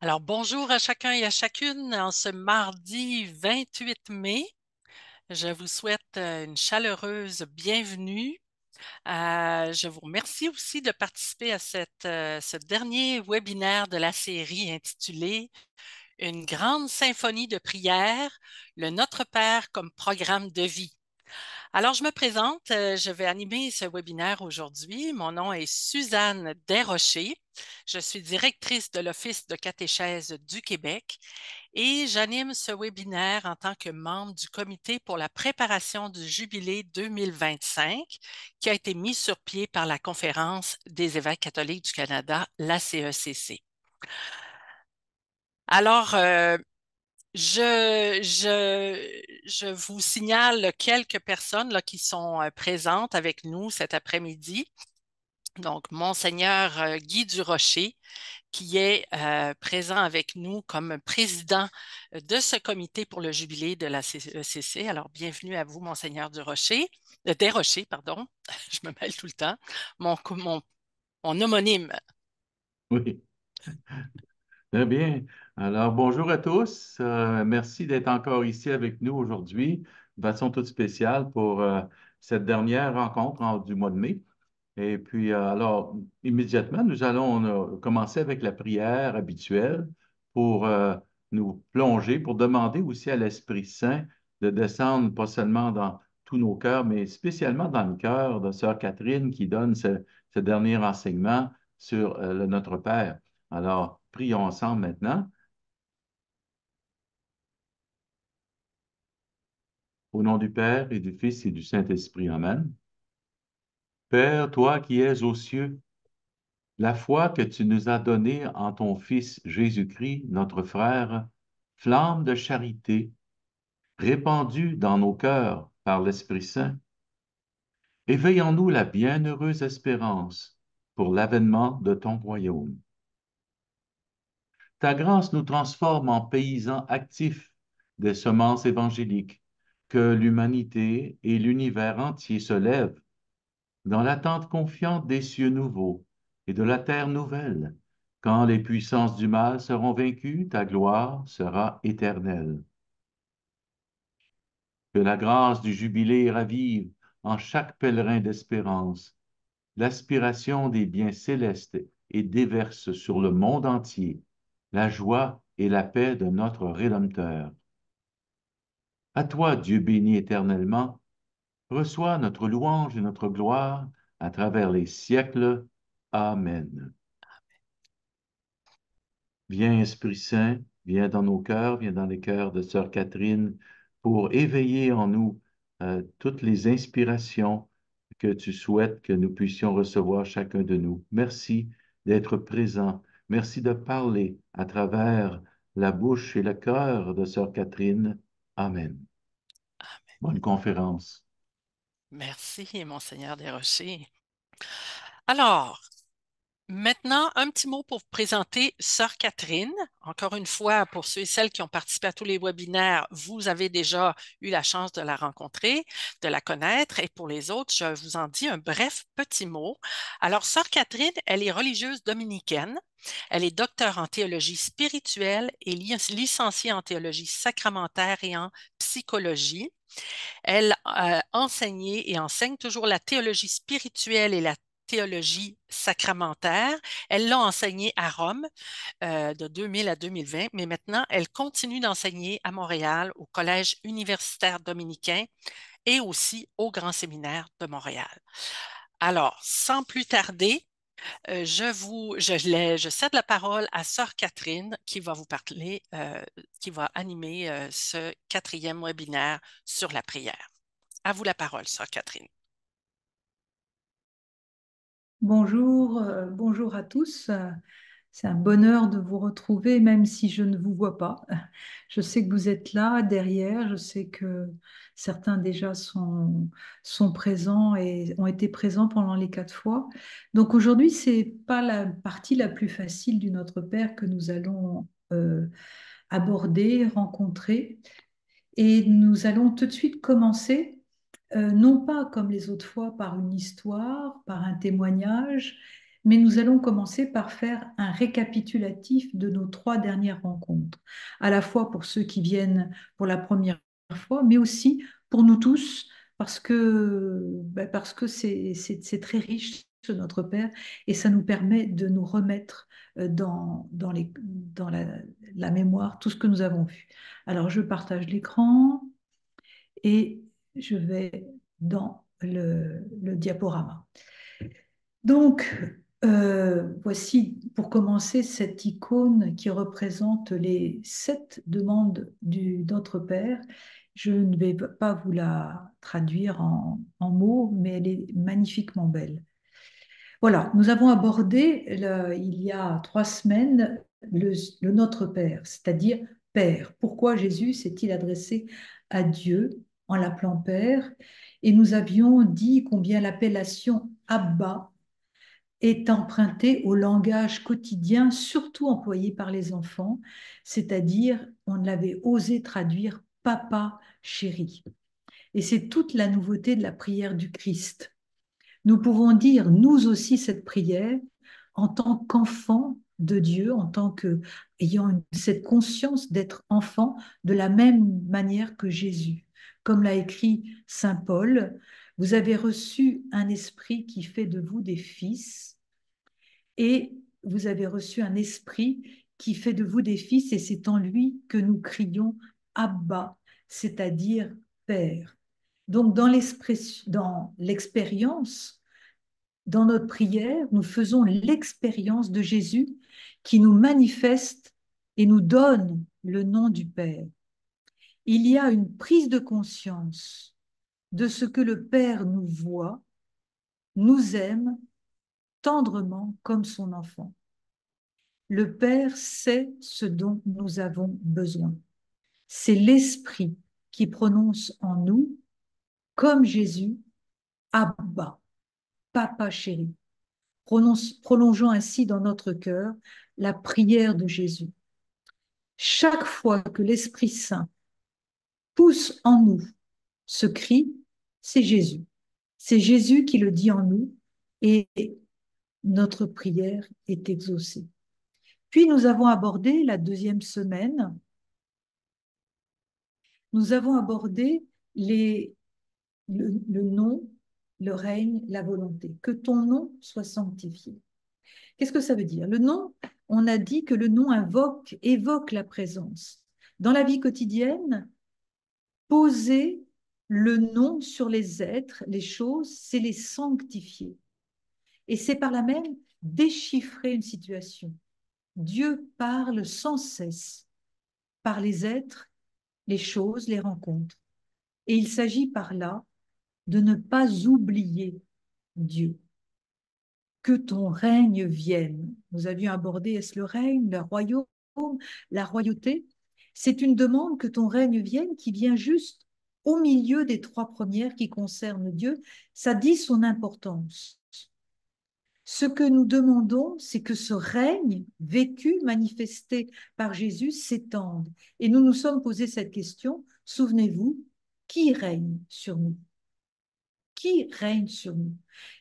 Alors, bonjour à chacun et à chacune. En ce mardi 28 mai, je vous souhaite une chaleureuse bienvenue. Je vous remercie aussi de participer à ce dernier webinaire de la série intitulé Une grande symphonie de prière, le Notre Père comme programme de vie. Alors, je me présente, je vais animer ce webinaire aujourd'hui. Mon nom est Suzanne Desrochers. Je suis directrice de l'Office de catéchèse du Québec et j'anime ce webinaire en tant que membre du comité pour la préparation du Jubilé 2025 qui a été mis sur pied par la Conférence des évêques catholiques du Canada, la CECC. Alors, je vous signale quelques personnes là, qui sont présentes avec nous cet après-midi. Donc, Monseigneur Guy Durocher, qui est présent avec nous comme président de ce comité pour le jubilé de la CECC. Alors, bienvenue à vous, Monseigneur Desrochers, pardon. Je me mêle tout le temps. Mon, mon homonyme. Oui, très bien. Alors, bonjour à tous. Merci d'être encore ici avec nous aujourd'hui, de façon toute spéciale pour cette dernière rencontre du mois de mai. Et puis, alors, immédiatement, nous allons commencer avec la prière habituelle pour nous plonger, pour demander aussi à l'Esprit Saint de descendre pas seulement dans tous nos cœurs, mais spécialement dans le cœur de Sœur Catherine qui donne ce dernier enseignement sur le Notre Père. Alors, prions ensemble maintenant. Au nom du Père et du Fils et du Saint-Esprit. Amen. Père, toi qui es aux cieux, la foi que tu nous as donnée en ton Fils Jésus-Christ, notre frère, flamme de charité, répandue dans nos cœurs par l'Esprit Saint, éveille en nous la bienheureuse espérance pour l'avènement de ton royaume. Ta grâce nous transforme en paysans actifs des semences évangéliques, que l'humanité et l'univers entier se lèvent dans l'attente confiante des cieux nouveaux et de la terre nouvelle. Quand les puissances du mal seront vaincues, ta gloire sera éternelle. Que la grâce du jubilé ravive en chaque pèlerin d'espérance l'aspiration des biens célestes et déverse sur le monde entier la joie et la paix de notre Rédempteur. À toi, Dieu béni éternellement, reçois notre louange et notre gloire à travers les siècles. Amen. Viens, Esprit Saint, viens dans nos cœurs, viens dans les cœurs de Sœur Catherine pour éveiller en nous toutes les inspirations que tu souhaites que nous puissions recevoir chacun de nous. Merci d'être présent. Merci de parler à travers la bouche et le cœur de Sœur Catherine. Amen. Bonne conférence. Merci, Monseigneur Desrochers. Alors, maintenant, un petit mot pour vous présenter Sœur Catherine. Encore une fois, pour ceux et celles qui ont participé à tous les webinaires, vous avez déjà eu la chance de la rencontrer, de la connaître. Et pour les autres, je vous en dis un bref petit mot. Alors, Sœur Catherine, elle est religieuse dominicaine. Elle est docteure en théologie spirituelle et licenciée en théologie sacramentaire et en psychologie. Elle a enseigné et enseigne toujours la théologie spirituelle et la théologie sacramentaire. Elle l'a enseigné à Rome de 2000 à 2020, mais maintenant, elle continue d'enseigner à Montréal, au Collège universitaire dominicain et aussi au Grand Séminaire de Montréal. Alors, sans plus tarder, je cède la parole à Sœur Catherine qui va vous parler, qui va animer ce quatrième webinaire sur la prière. À vous la parole, Sœur Catherine. Bonjour, bonjour à tous. C'est un bonheur de vous retrouver, même si je ne vous vois pas. Je sais que vous êtes là derrière. Je sais que certains déjà sont présents et ont été présents pendant les 4 fois. Donc aujourd'hui, c'est pas la partie la plus facile du Notre Père que nous allons aborder, rencontrer. Et nous allons tout de suite commencer, non pas comme les autres fois par une histoire, par un témoignage, mais nous allons commencer par faire un récapitulatif de nos 3 dernières rencontres, à la fois pour ceux qui viennent pour la première fois, mais aussi pour nous tous, parce que c'est très riche sur notre Père, et ça nous permet de nous remettre dans la mémoire tout ce que nous avons vu. Alors, je partage l'écran et je vais dans le diaporama. Donc, voici pour commencer cette icône qui représente les 7 demandes du Notre Père. Je ne vais pas vous la traduire en mots, mais elle est magnifiquement belle. Voilà, nous avons abordé il y a 3 semaines le Notre Père, c'est-à-dire Père. Pourquoi Jésus s'est-il adressé à Dieu en l'appelant Père? Et nous avions dit combien l'appellation Abba est empruntée au langage quotidien, surtout employé par les enfants, c'est-à-dire on l'avait osé traduire Papa chéri. Et c'est toute la nouveauté de la prière du Christ. Nous pouvons dire, nous aussi, cette prière en tant qu'enfants de Dieu, en tant qu'ayant cette conscience d'être enfant de la même manière que Jésus. Comme l'a écrit Saint Paul, vous avez reçu un esprit qui fait de vous des fils et vous avez reçu un esprit qui fait de vous des fils et c'est en lui que nous crions Abba, c'est-à-dire Père. Donc dans l'expérience, dans notre prière, nous faisons l'expérience de Jésus qui nous manifeste et nous donne le nom du Père. Il y a une prise de conscience de ce que le Père nous voit, nous aime tendrement comme son enfant. Le Père sait ce dont nous avons besoin. C'est l'Esprit qui prononce en nous, comme Jésus, Abba, Papa chéri. Prolongeons ainsi dans notre cœur la prière de Jésus. Chaque fois que l'Esprit Saint pousse en nous ce cri, c'est Jésus. C'est Jésus qui le dit en nous et notre prière est exaucée. Puis nous avons abordé la 2e semaine, nous avons abordé le nom, le règne, la volonté. Que ton nom soit sanctifié. Qu'est-ce que ça veut dire? Le nom, on a dit que le nom évoque la présence. Dans la vie quotidienne, poser le nom sur les êtres, les choses, c'est les sanctifier. Et c'est par là même déchiffrer une situation. Dieu parle sans cesse par les êtres, les choses, les rencontres. Et il s'agit par là de ne pas oublier Dieu. Que ton règne vienne. Nous avions abordé, est-ce le règne, le royaume, la royauté? C'est une demande que ton règne vienne qui vient juste au milieu des 3 premières qui concernent Dieu. Ça dit son importance. Ce que nous demandons, c'est que ce règne vécu, manifesté par Jésus, s'étende. Et nous nous sommes posé cette question, souvenez-vous, qui règne sur nous? Qui règne sur nous?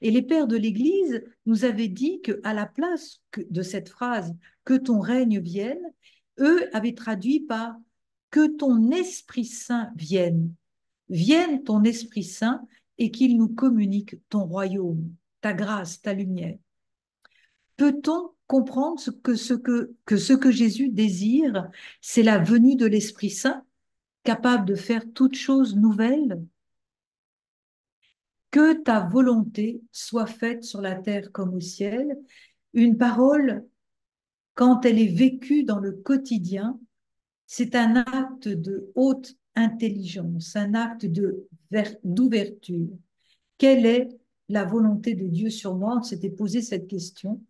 Et les pères de l'Église nous avaient dit qu'à la place de cette phrase « que ton règne vienne », eux avaient traduit par « que ton Esprit Saint vienne ». Vienne ton Esprit Saint et qu'il nous communique ton royaume, ta grâce, ta lumière. Peut-on comprendre que ce que Jésus désire, c'est la venue de l'Esprit Saint, capable de faire toutes choses nouvelles? Que ta volonté soit faite sur la terre comme au ciel. Une parole, quand elle est vécue dans le quotidien, c'est un acte de haute intelligence, un acte d'ouverture. Quelle est la volonté de Dieu sur moi? On s'était posé cette question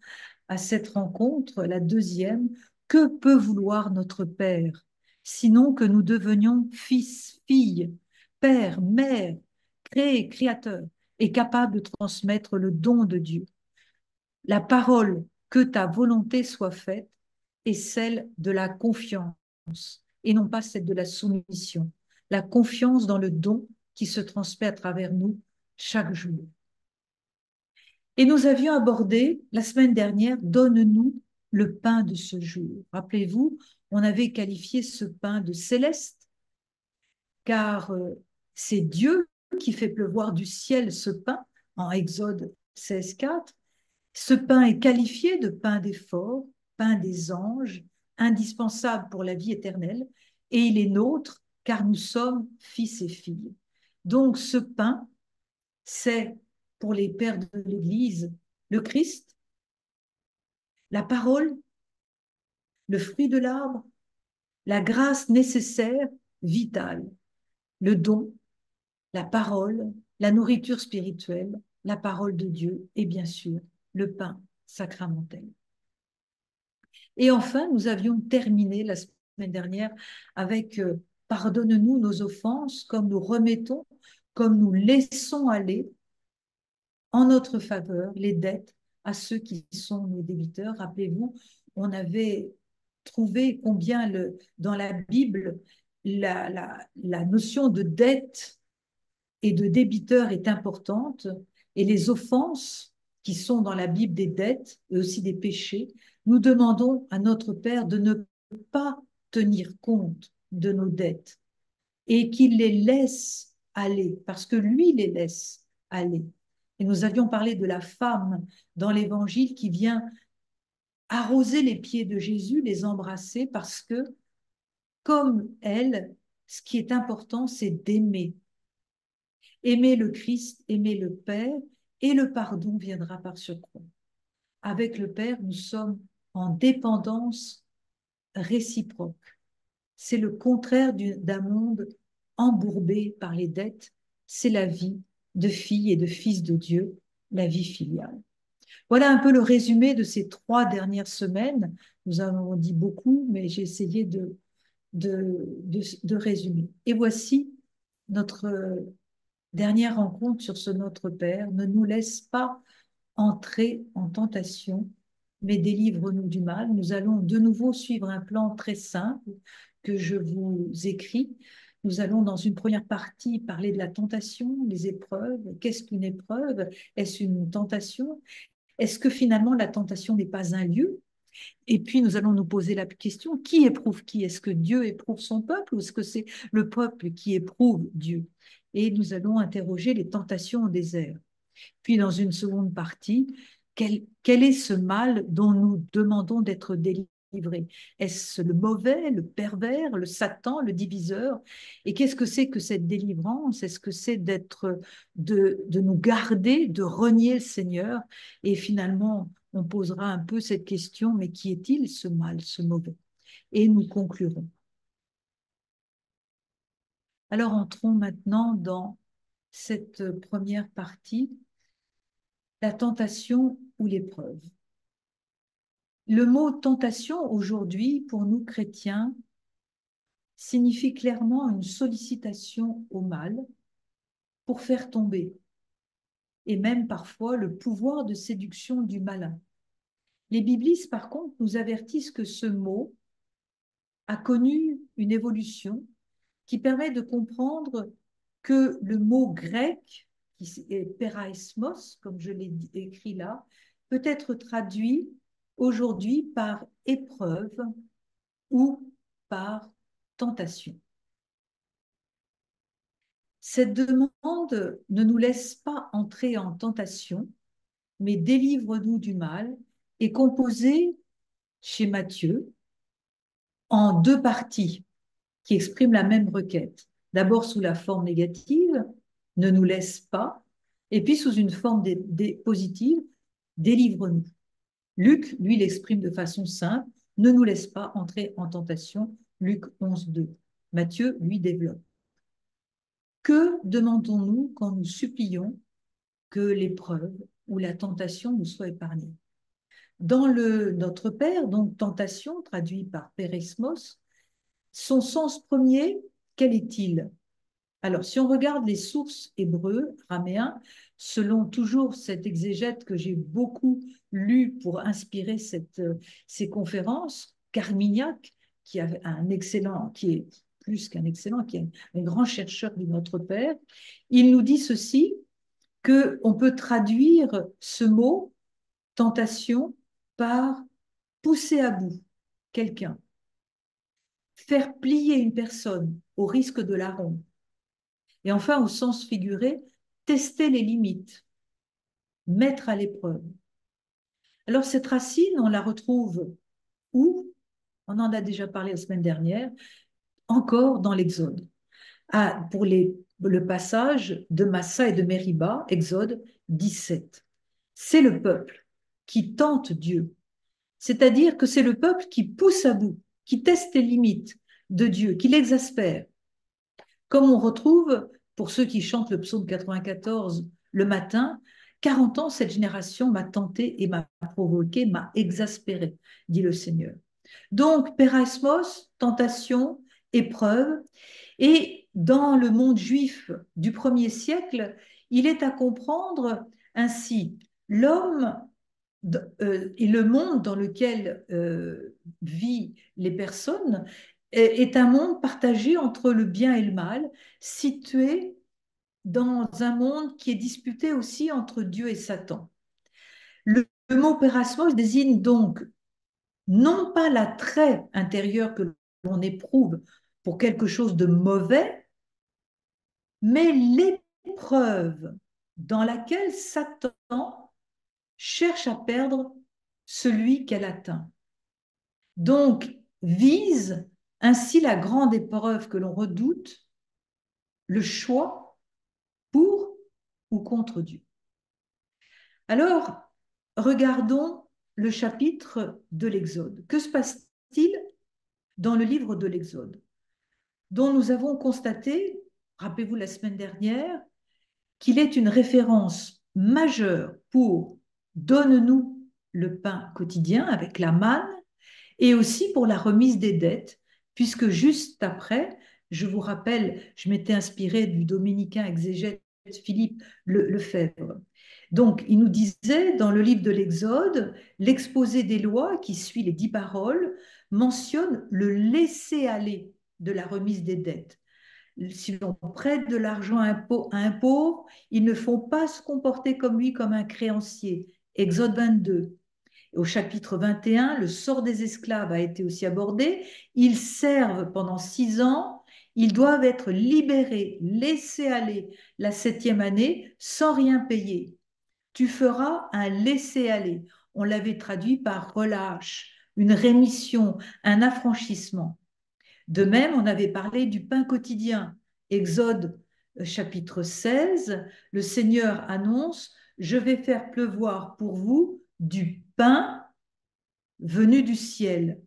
à cette rencontre, la 2e. Que peut vouloir notre Père, sinon que nous devenions fils, filles, père, mère, créés, créateurs, et capables de transmettre le don de Dieu? La parole que ta volonté soit faite est celle de la confiance et non pas celle de la soumission. La confiance dans le don qui se transmet à travers nous chaque jour. Et nous avions abordé la semaine dernière, donne-nous le pain de ce jour. Rappelez-vous, on avait qualifié ce pain de céleste, car c'est Dieu qui fait pleuvoir du ciel ce pain, en Exode 16,4. Ce pain est qualifié de pain d'effort, pain des anges, indispensable pour la vie éternelle, et il est nôtre, car nous sommes fils et filles. Donc ce pain, c'est, pour les pères de l'Église, le Christ, la parole, le fruit de l'arbre, la grâce nécessaire, vitale, le don, la parole, la nourriture spirituelle, la parole de Dieu et bien sûr le pain sacramentel. Et enfin, nous avions terminé la semaine dernière avec pardonne-nous nos offenses comme nous remettons, comme nous laissons aller en notre faveur les dettes à ceux qui sont nos débiteurs. Rappelez-vous, on avait trouvé combien dans la Bible, la notion de dette et de débiteur est importante, et les offenses qui sont dans la Bible des dettes et aussi des péchés, nous demandons à notre Père de ne pas tenir compte de nos dettes et qu'il les laisse aller, parce que lui les laisse aller. Et nous avions parlé de la femme dans l'Évangile qui vient arroser les pieds de Jésus, les embrasser, parce que, comme elle, ce qui est important, c'est d'aimer. Aimer le Christ, aimer le Père, et le pardon viendra par surcroît. Avec le Père, nous sommes en dépendance réciproque. C'est le contraire d'un monde embourbé par les dettes. C'est la vie de fille et de fils de Dieu, la vie filiale. Voilà un peu le résumé de ces 3 dernières semaines. Nous avons dit beaucoup, mais j'ai essayé de résumer. Et voici notre dernière rencontre sur ce Notre Père. Ne nous laisse pas entrer en tentation, mais délivre-nous du mal. Nous allons de nouveau suivre un plan très simple que je vous écris. Nous allons dans une première partie parler de la tentation, les épreuves. Qu'est-ce qu'une épreuve? Est-ce une tentation? Est-ce que finalement la tentation n'est pas un lieu? Et puis nous allons nous poser la question, qui éprouve qui? Est-ce que Dieu éprouve son peuple ou est-ce que c'est le peuple qui éprouve Dieu? Et nous allons interroger les tentations au désert. Puis dans une seconde partie, quel est ce mal dont nous demandons d'être délivrés? Est-ce le mauvais, le pervers, le Satan, le diviseur? Et qu'est-ce que c'est que cette délivrance? Est-ce que c'est de nous garder, de renier le Seigneur? Et finalement, on posera un peu cette question, mais qui est-il ce mal, ce mauvais? Et nous conclurons. Alors entrons maintenant dans cette première partie, la tentation ou l'épreuve. Le mot tentation aujourd'hui, pour nous chrétiens, signifie clairement une sollicitation au mal pour faire tomber, et même parfois le pouvoir de séduction du malin. Les biblistes, par contre, nous avertissent que ce mot a connu une évolution qui permet de comprendre que le mot grec, qui est peraismos, comme je l'ai écrit là, peut être traduit aujourd'hui par épreuve ou par tentation. Cette demande ne nous laisse pas entrer en tentation, mais délivre-nous du mal, est composée chez Matthieu en 2 parties qui expriment la même requête. D'abord sous la forme négative, ne nous laisse pas, et puis sous une forme positive, délivre-nous. Luc, lui, l'exprime de façon simple, ne nous laisse pas entrer en tentation, Luc 11,2. Matthieu, lui, développe. Que demandons-nous quand nous supplions que l'épreuve ou la tentation nous soit épargnée? Dans Notre Père, donc tentation, traduit par pérismos, son sens premier, quel est-il? Alors, si on regarde les sources hébreux, araméens, selon toujours cette exégète que j'ai beaucoup lue pour inspirer ces conférences, Carmignac, qui a un excellent, qui est plus qu'un excellent, qui est un grand chercheur de Notre Père, il nous dit ceci: qu'on peut traduire ce mot tentation par pousser à bout quelqu'un, faire plier une personne au risque de la rompre. Et enfin, au sens figuré, tester les limites, mettre à l'épreuve. Alors cette racine, on la retrouve où? On en a déjà parlé la semaine dernière, encore dans l'Exode. Ah, pour le passage de Massa et de Mériba, Exode 17. C'est le peuple qui tente Dieu. C'est-à-dire que c'est le peuple qui pousse à bout, qui teste les limites de Dieu, qui l'exaspère. Comme on retrouve, pour ceux qui chantent le psaume 94 le matin, 40 ans, cette génération m'a tenté et m'a provoqué, m'a exaspéré, dit le Seigneur. Donc, pérasmos, tentation, épreuve. Et dans le monde juif du 1er siècle, il est à comprendre ainsi l'homme et le monde dans lequel vivent les personnes est un monde partagé entre le bien et le mal, situé dans un monde qui est disputé aussi entre Dieu et Satan. Le mot pérasmos désigne donc non pas l'attrait intérieur que l'on éprouve pour quelque chose de mauvais, mais l'épreuve dans laquelle Satan cherche à perdre celui qu'elle atteint. Donc, vise ainsi la grande épreuve que l'on redoute, le choix pour ou contre Dieu. Alors, regardons le chapitre de l'Exode. Que se passe-t-il dans le livre de l'Exode, dont nous avons constaté, rappelez-vous la semaine dernière, qu'il est une référence majeure pour donne-nous le pain quotidien avec la manne et aussi pour la remise des dettes, puisque juste après, je vous rappelle, je m'étais inspirée du dominicain exégète Philippe Lefebvre. Donc, il nous disait dans le livre de l'Exode, l'exposé des lois qui suit les 10 paroles mentionne le laisser-aller de la remise des dettes. Si l'on prête de l'argent à un pauvre, ils ne font pas se comporter comme lui, comme un créancier. Exode 22. Au chapitre 21, le sort des esclaves a été aussi abordé. Ils servent pendant 6 ans. Ils doivent être libérés, laissés aller la 7e année sans rien payer. Tu feras un laisser-aller. On l'avait traduit par relâche, une rémission, un affranchissement. De même, on avait parlé du pain quotidien. Exode chapitre 16, le Seigneur annonce, je vais faire pleuvoir pour vous du pain venu du ciel,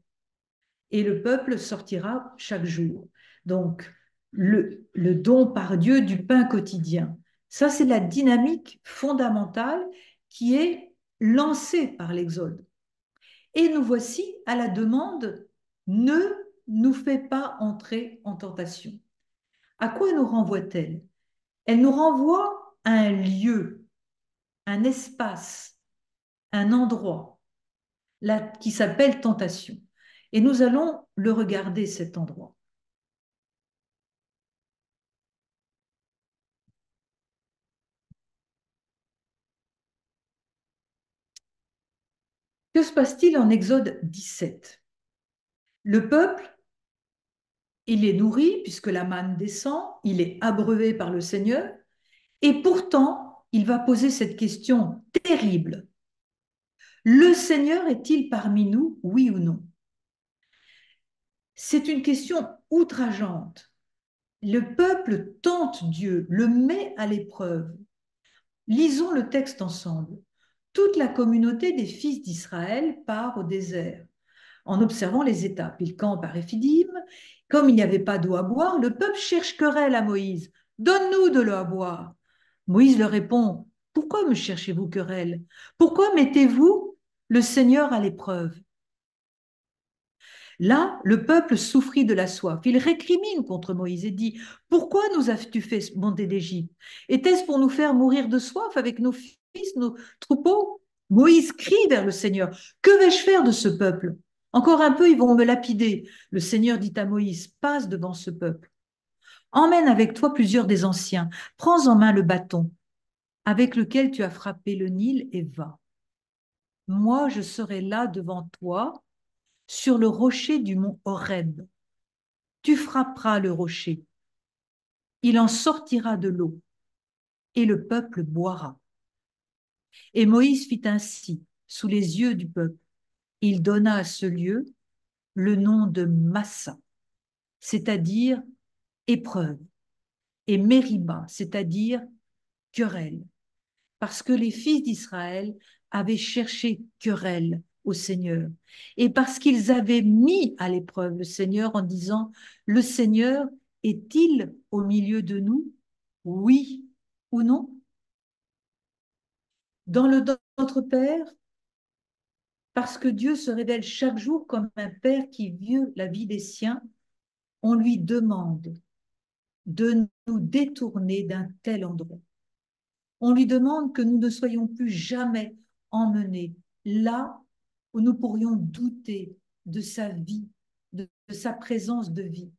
et le peuple sortira chaque jour. Donc, le don par Dieu du pain quotidien. Ça, c'est la dynamique fondamentale qui est lancée par l'Exode. Et nous voici à la demande, ne nous fais pas entrer en tentation. À quoi nous renvoie-t-elle? Elle nous renvoie à un lieu, un espace, un endroit là, qui s'appelle tentation. Et nous allons le regarder, cet endroit. Que se passe-t-il en Exode 17? Le peuple, il est nourri puisque la manne descend, il est abreuvé par le Seigneur, et pourtant, il va poser cette question terrible. Le Seigneur est-il parmi nous, oui ou non? C'est une question outrageante. Le peuple tente Dieu, le met à l'épreuve. Lisons le texte ensemble. Toute la communauté des fils d'Israël part au désert en observant les étapes. Ils campent à Réphidim. Comme il n'y avait pas d'eau à boire, le peuple cherche querelle à Moïse. Donne-nous de l'eau à boire. Moïse leur répond, pourquoi me cherchez-vous querelle? Pourquoi mettez-vous le Seigneur à l'épreuve? Là, le peuple souffrit de la soif. Il récrimine contre Moïse et dit, pourquoi nous as-tu fait monter d'Égypte? Était-ce pour nous faire mourir de soif avec nos fils, nos troupeaux? Moïse crie vers le Seigneur, que vais-je faire de ce peuple? Encore un peu, ils vont me lapider. Le Seigneur dit à Moïse, passe devant ce peuple. Emmène avec toi plusieurs des anciens. Prends en main le bâton. avec lequel tu as frappé le Nil et va. Moi, je serai là devant toi, sur le rocher du mont Horeb. Tu frapperas le rocher, il en sortira de l'eau, et le peuple boira. Et Moïse fit ainsi, sous les yeux du peuple. Il donna à ce lieu le nom de Massa, c'est-à-dire épreuve, et Mériba, c'est-à-dire querelle, parce que les fils d'Israël avaient cherché querelle au Seigneur, et parce qu'ils avaient mis à l'épreuve le Seigneur en disant, le Seigneur est-il au milieu de nous? Oui ou non? Dans le Notre Père, parce que Dieu se révèle chaque jour comme un Père qui veut la vie des siens, on lui demande de nous détourner d'un tel endroit. On lui demande que nous ne soyons plus jamais emmenés là où nous pourrions douter de sa vie, de sa présence de vie.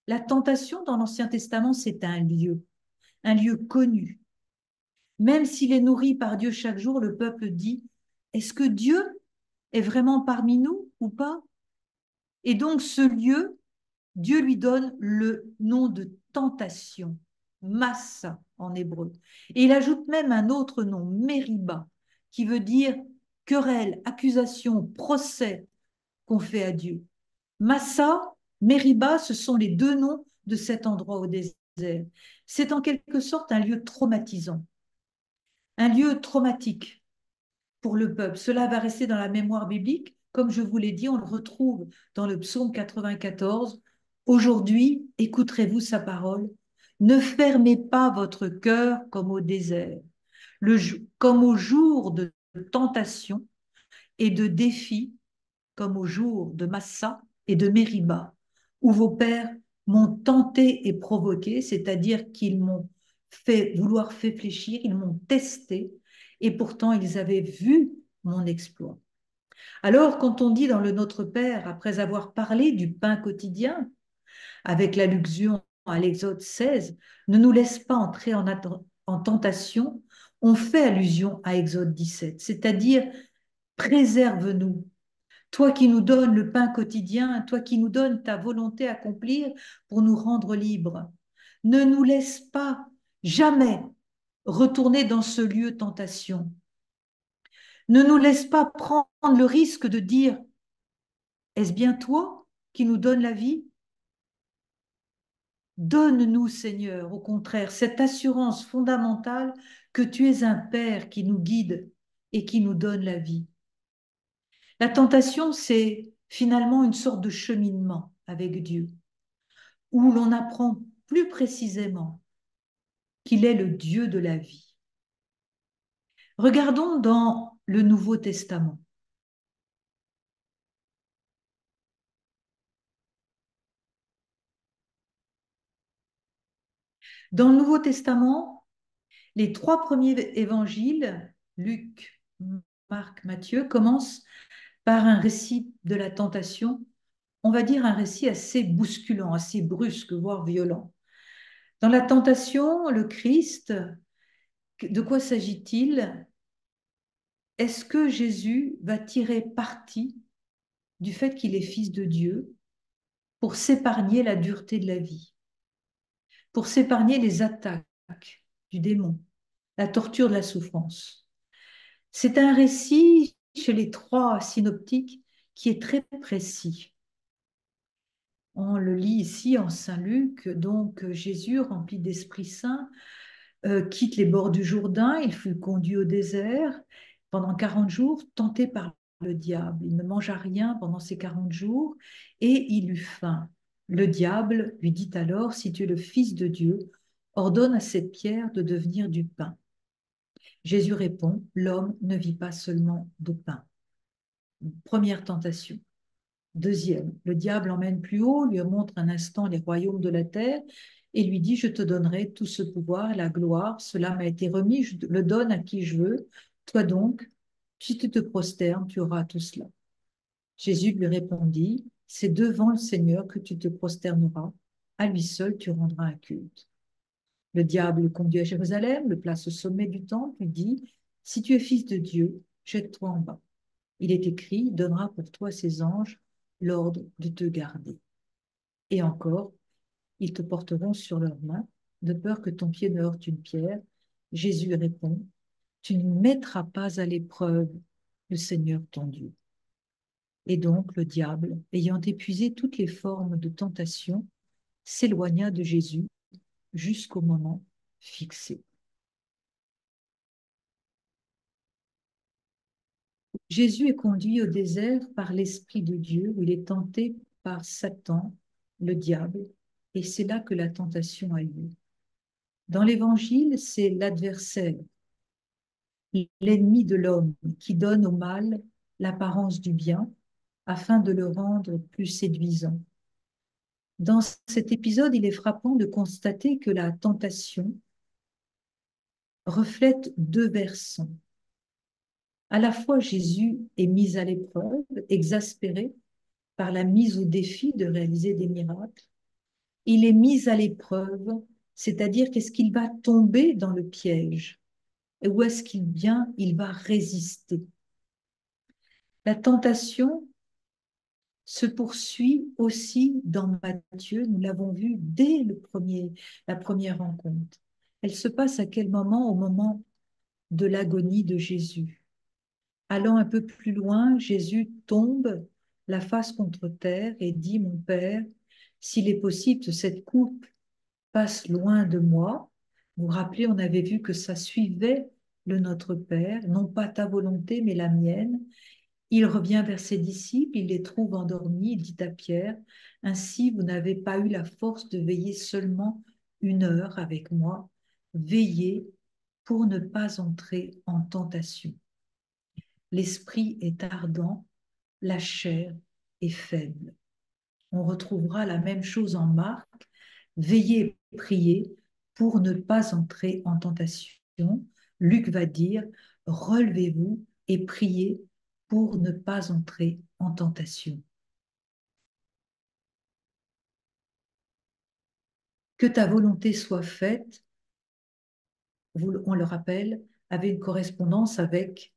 La tentation dans l'Ancien Testament, c'est un lieu connu. Même s'il est nourri par Dieu chaque jour, le peuple dit, est-ce que Dieu est vraiment parmi nous ou pas? Et donc ce lieu, Dieu lui donne le nom de tentation, Massa en hébreu. Et il ajoute même un autre nom, Mériba, qui veut dire querelle, accusation, procès qu'on fait à Dieu. Massa, Mériba, ce sont les deux noms de cet endroit au désert. C'est en quelque sorte un lieu traumatisant, un lieu traumatique pour le peuple. Cela va rester dans la mémoire biblique. Comme je vous l'ai dit, on le retrouve dans le psaume 94. Aujourd'hui, écouterez-vous sa parole. Ne fermez pas votre cœur comme au désert, comme au jour de tentation et de défi, comme au jour de Massa et de Mériba, où vos pères m'ont tenté et provoqué, c'est-à-dire qu'ils m'ont fait vouloir réfléchir, ils m'ont testé, et pourtant ils avaient vu mon exploit. Alors, quand on dit dans le Notre Père, après avoir parlé du pain quotidien, avec l'allusion à l'Exode 16, ne nous laisse pas entrer en tentation, on fait allusion à Exode 17, c'est-à-dire préserve-nous. Toi qui nous donnes le pain quotidien, toi qui nous donnes ta volonté à accomplir pour nous rendre libres, ne nous laisse pas jamais retourner dans ce lieu tentation. Ne nous laisse pas prendre le risque de dire, est-ce bien toi qui nous donnes la vie? Donne-nous, Seigneur, au contraire, cette assurance fondamentale que tu es un Père qui nous guide et qui nous donne la vie. La tentation, c'est finalement une sorte de cheminement avec Dieu, où l'on apprend plus précisément qu'il est le Dieu de la vie. Regardons dans le Nouveau Testament. Dans le Nouveau Testament, les trois premiers évangiles, Luc, Marc, Matthieu, commencent par un récit de la tentation, on va dire un récit assez bousculant, assez brusque, voire violent. Dans la tentation, le Christ, de quoi s'agit-il? Est-ce que Jésus va tirer parti du fait qu'il est fils de Dieu pour s'épargner la dureté de la vie, pour s'épargner les attaques du démon, la torture de la souffrance? C'est un récit chez les trois synoptiques qui est très précis. On le lit ici en Saint Luc, donc Jésus, rempli d'Esprit Saint, quitte les bords du Jourdain, il fut conduit au désert pendant 40 jours, tenté par le diable. Il ne mangea rien pendant ces 40 jours et il eut faim. Le diable lui dit alors, si tu es le Fils de Dieu, ordonne à cette pierre de devenir du pain. Jésus répond, l'homme ne vit pas seulement de pain. Première tentation. Deuxième, le diable emmène plus haut, lui montre un instant les royaumes de la terre et lui dit, je te donnerai tout ce pouvoir, la gloire, cela m'a été remis, je le donne à qui je veux. Toi donc, si tu te prosternes, tu auras tout cela. Jésus lui répondit, c'est devant le Seigneur que tu te prosterneras, à lui seul tu rendras un culte. Le diable le conduit à Jérusalem, le place au sommet du temple, lui dit, si tu es fils de Dieu, jette-toi en bas. Il est écrit, il donnera pour toi ses anges l'ordre de te garder. Et encore, ils te porteront sur leurs mains, de peur que ton pied ne heurte une pierre. Jésus répond, tu ne mettras pas à l'épreuve le Seigneur ton Dieu. Et donc le diable, ayant épuisé toutes les formes de tentation, s'éloigna de Jésus jusqu'au moment fixé. Jésus est conduit au désert par l'Esprit de Dieu, où il est tenté par Satan, le diable, et c'est là que la tentation a lieu. Dans l'Évangile, c'est l'adversaire, l'ennemi de l'homme, qui donne au mal l'apparence du bien, afin de le rendre plus séduisant. Dans cet épisode, il est frappant de constater que la tentation reflète deux versants. À la fois, Jésus est mis à l'épreuve, exaspéré par la mise au défi de réaliser des miracles. Il est mis à l'épreuve, c'est-à-dire qu'est-ce qu'il va tomber dans le piège et où est-ce qu'il vient, il va résister. La tentation se poursuit aussi dans Matthieu, nous l'avons vu dès la première rencontre. Elle se passe à quel moment? Au moment de l'agonie de Jésus. Allant un peu plus loin, Jésus tombe la face contre terre et dit, mon Père, s'il est possible que cette coupe passe loin de moi. Vous vous rappelez, on avait vu que ça suivait le Notre Père, non pas ta volonté, mais la mienne. Il revient vers ses disciples, il les trouve endormis, il dit à Pierre, ainsi vous n'avez pas eu la force de veiller seulement 1 heure avec moi, veillez pour ne pas entrer en tentation. L'esprit est ardent, la chair est faible. On retrouvera la même chose en Marc, veillez et priez pour ne pas entrer en tentation. Luc va dire, relevez-vous et priez pour ne pas entrer en tentation. Que ta volonté soit faite, on le rappelle, avait une correspondance avec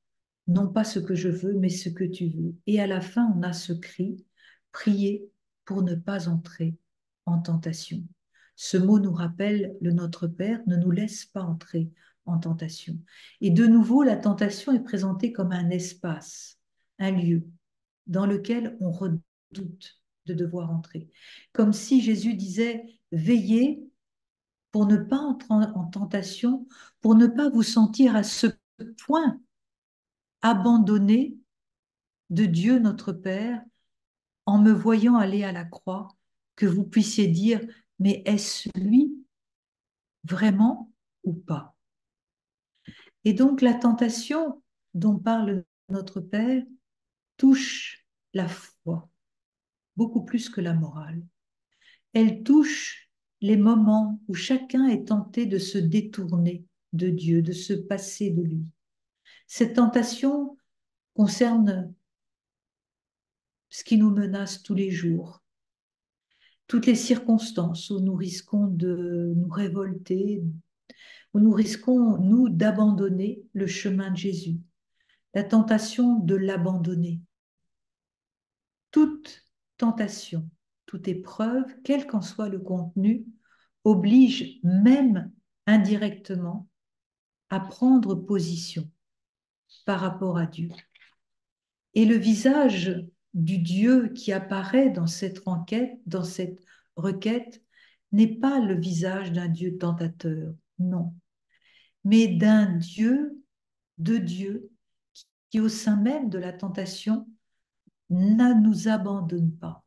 non pas ce que je veux, mais ce que tu veux. Et à la fin, on a ce cri, priez pour ne pas entrer en tentation. Ce mot nous rappelle le Notre Père, ne nous laisse pas entrer en tentation. Et de nouveau, la tentation est présentée comme un espace, un lieu dans lequel on redoute de devoir entrer. Comme si Jésus disait, veillez pour ne pas entrer en tentation, pour ne pas vous sentir à ce point abandonné de Dieu notre Père en me voyant aller à la croix, que vous puissiez dire, mais est-ce lui vraiment ou pas? Et donc la tentation dont parle notre Père touche la foi, beaucoup plus que la morale. Elle touche les moments où chacun est tenté de se détourner de Dieu, de se passer de lui. Cette tentation concerne ce qui nous menace tous les jours, toutes les circonstances où nous risquons de nous révolter, où nous risquons, nous, d'abandonner le chemin de Jésus, la tentation de l'abandonner. Toute tentation, toute épreuve, quel qu'en soit le contenu, oblige même indirectement à prendre position par rapport à Dieu. Et le visage du Dieu qui apparaît dans cette requête, n'est pas le visage d'un Dieu tentateur, non, mais d'un Dieu, de Dieu, qui au sein même de la tentation ne nous abandonne pas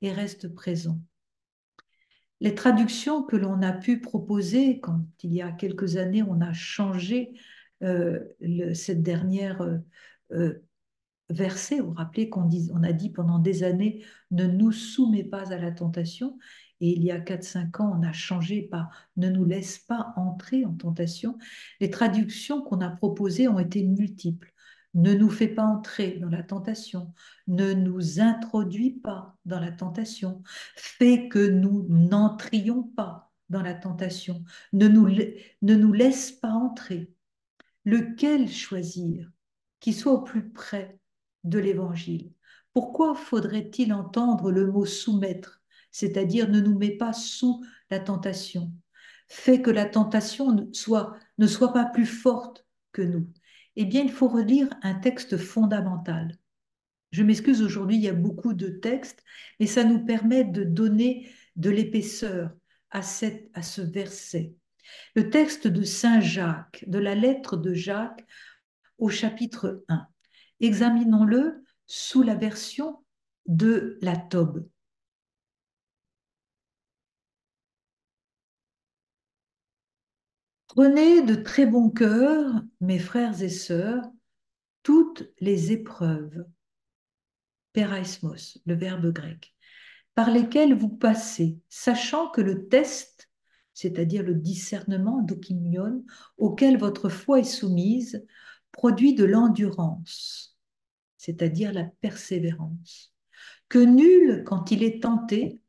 et reste présent. Les traductions que l'on a pu proposer, quand il y a quelques années on a changé cette dernière verset, vous vous rappelez on a dit pendant des années, ne nous soumets pas à la tentation, et il y a 4-5 ans, on a changé par ne nous laisse pas entrer en tentation. Les traductions qu'on a proposées ont été multiples. Ne nous fais pas entrer dans la tentation, ne nous introduis pas dans la tentation, fais que nous n'entrions pas dans la tentation. Ne nous laisse pas entrer. Lequel choisir qui soit au plus près de l'Évangile? Pourquoi faudrait-il entendre le mot soumettre, c'est-à-dire ne nous met pas sous la tentation? Fait que la tentation ne soit pas plus forte que nous. Eh bien, il faut relire un texte fondamental. Je m'excuse, aujourd'hui, il y a beaucoup de textes, mais ça nous permet de donner de l'épaisseur à ce verset. Le texte de Saint Jacques, de la lettre de Jacques au chapitre 1. Examinons-le sous la version de la Tobe. Prenez de très bon cœur, mes frères et sœurs, toutes les épreuves, peraismos, le verbe grec, par lesquelles vous passez, sachant que le test, c'est-à-dire le discernement d'okimion, auquel votre foi est soumise, produit de l'endurance, c'est-à-dire la persévérance. Que nul, quand il est tenté,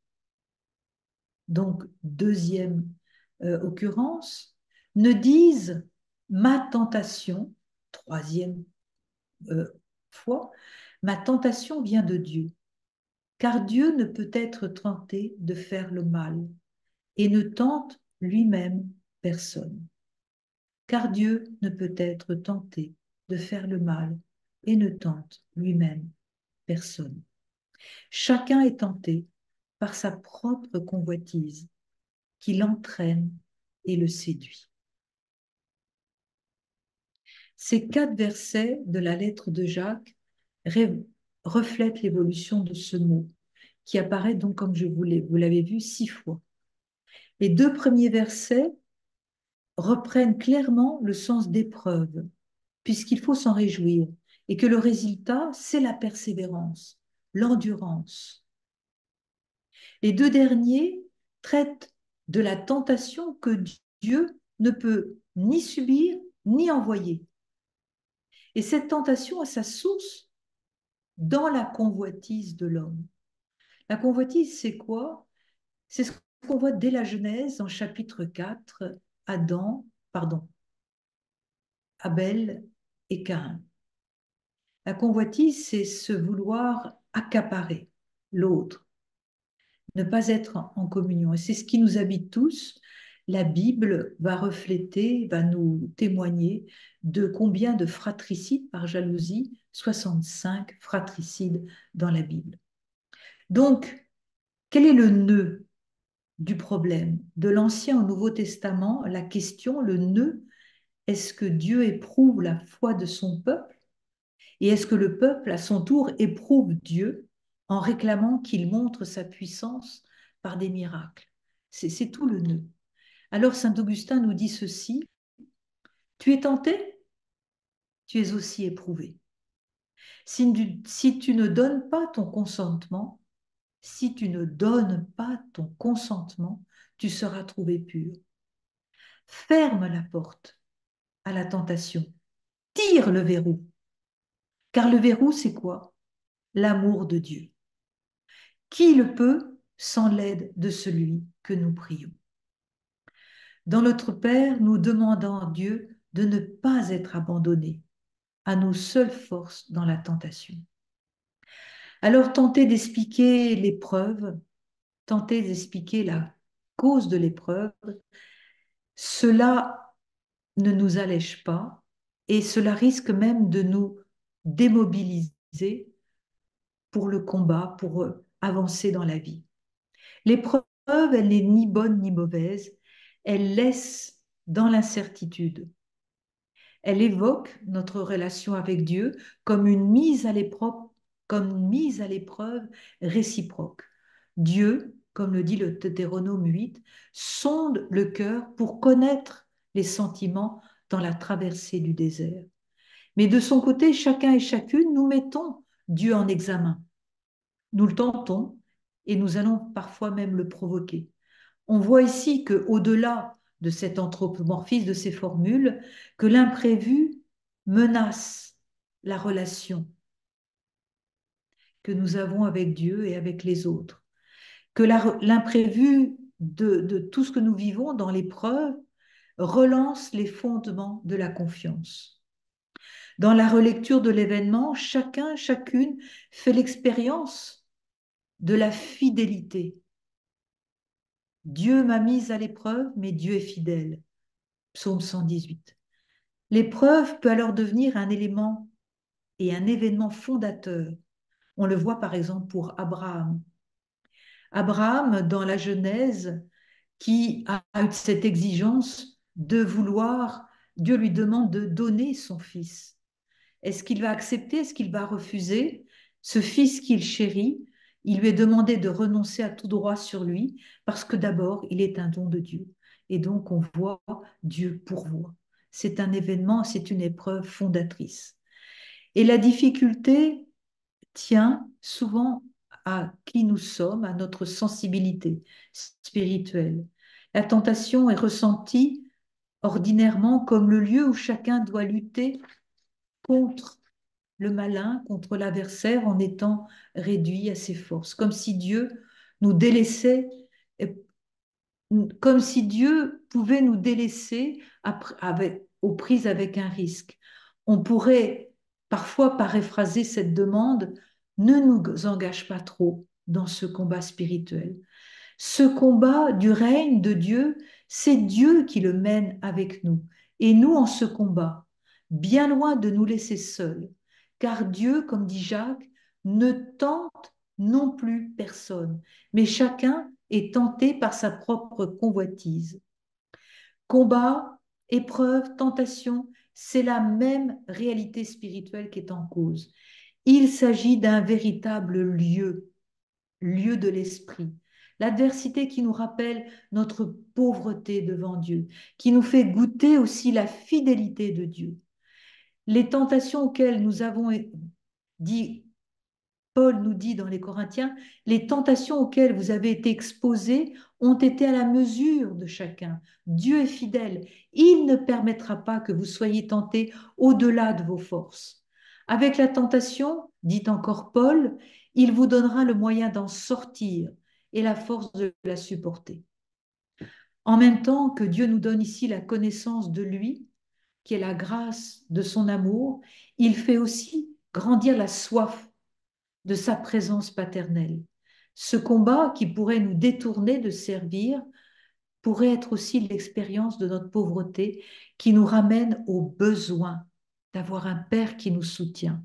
donc deuxième occurrence, ne dise ma tentation, troisième fois, ma tentation vient de Dieu, car Dieu ne peut être tenté de faire le mal et ne tente lui-même personne. Car Dieu ne peut être tenté de faire le mal et ne tente lui-même personne. Chacun est tenté par sa propre convoitise qui l'entraîne et le séduit. Ces 4 versets de la lettre de Jacques reflètent l'évolution de ce mot, qui apparaît donc, comme vous l'avez vu, 6 fois. Les 2 premiers versets reprennent clairement le sens d'épreuve, puisqu'il faut s'en réjouir, et que le résultat, c'est la persévérance, l'endurance. Les 2 derniers traitent de la tentation que Dieu ne peut ni subir ni envoyer. Et cette tentation a sa source dans la convoitise de l'homme. La convoitise, c'est quoi? C'est ce qu'on voit dès la Genèse, en chapitre 4, Abel et Caïn. La convoitise, c'est se vouloir accaparer l'autre, ne pas être en communion. Et c'est ce qui nous habite tous. La Bible va refléter, va nous témoigner de combien de fratricides par jalousie, 65 fratricides dans la Bible. Donc, quel est le nœud du problème? De l'Ancien au Nouveau Testament, la question, le nœud, est-ce que Dieu éprouve la foi de son peuple? Et est-ce que le peuple, à son tour, éprouve Dieu en réclamant qu'il montre sa puissance par des miracles? C'est tout le nœud. Alors Saint Augustin nous dit ceci: tu es tenté, tu es aussi éprouvé. Si tu ne donnes pas ton consentement, si tu ne donnes pas ton consentement, tu seras trouvé pur. Ferme la porte à la tentation. Tire le verrou. Car le verrou, c'est quoi? L'amour de Dieu. Qui le peut sans l'aide de celui que nous prions? Dans notre Père, nous demandons à Dieu de ne pas être abandonnés à nos seules forces dans la tentation. Alors tentez d'expliquer l'épreuve, tentez d'expliquer la cause de l'épreuve. Cela ne nous allège pas et cela risque même de nous démobiliser pour le combat, pour avancer dans la vie. L'épreuve, elle n'est ni bonne ni mauvaise, elle laisse dans l'incertitude. Elle évoque notre relation avec Dieu comme une mise à l'épreuve, réciproque. Dieu, comme le dit le Deutéronome 8, sonde le cœur pour connaître les sentiments dans la traversée du désert. Mais de son côté, chacun et chacune, nous mettons Dieu en examen. Nous le tentons et nous allons parfois même le provoquer. On voit ici qu'au-delà de cet anthropomorphisme, de ces formules, que l'imprévu menace la relation que nous avons avec Dieu et avec les autres, que l'imprévu de tout ce que nous vivons dans l'épreuve relance les fondements de la confiance. Dans la relecture de l'événement, chacun, chacune fait l'expérience de la fidélité. Dieu m'a mise à l'épreuve, mais Dieu est fidèle. Psaume 118. L'épreuve peut alors devenir un élément et un événement fondateur. On le voit par exemple pour Abraham. Abraham, dans la Genèse, qui a eu cette exigence de vouloir, Dieu lui demande de donner son fils. Est-ce qu'il va accepter? Est-ce qu'il va refuser? Ce fils qu'il chérit, il lui est demandé de renoncer à tout droit sur lui, parce que d'abord, il est un don de Dieu. Et donc, on voit Dieu pourvoir. C'est un événement, c'est une épreuve fondatrice. Et la difficulté tient souvent à qui nous sommes, à notre sensibilité spirituelle. La tentation est ressentie ordinairement comme le lieu où chacun doit lutter contre le malin, contre l'adversaire en étant réduit à ses forces, comme si Dieu nous délaissait, comme si Dieu pouvait nous délaisser aux prises avec un risque. On pourrait parfois paraphraser cette demande, ne nous engage pas trop dans ce combat spirituel. Ce combat du règne de Dieu, c'est Dieu qui le mène avec nous. Et nous, en ce combat, bien loin de nous laisser seuls, car Dieu, comme dit Jacques, ne tente non plus personne, mais chacun est tenté par sa propre convoitise. Combat, épreuve, tentation, c'est la même réalité spirituelle qui est en cause. Il s'agit d'un véritable lieu, lieu de l'esprit. L'adversité qui nous rappelle notre pauvreté devant Dieu, qui nous fait goûter aussi la fidélité de Dieu. Les tentations auxquelles nous avons dit, Paul nous dit dans les Corinthiens, les tentations auxquelles vous avez été exposés ont été à la mesure de chacun. Dieu est fidèle. Il ne permettra pas que vous soyez tentés au-delà de vos forces. Avec la tentation, dit encore Paul, il vous donnera le moyen d'en sortir et la force de la supporter. En même temps que Dieu nous donne ici la connaissance de lui, qui est la grâce de son amour, il fait aussi grandir la soif de sa présence paternelle. Ce combat qui pourrait nous détourner de servir pourrait être aussi l'expérience de notre pauvreté qui nous ramène au besoin d'avoir un Père qui nous soutient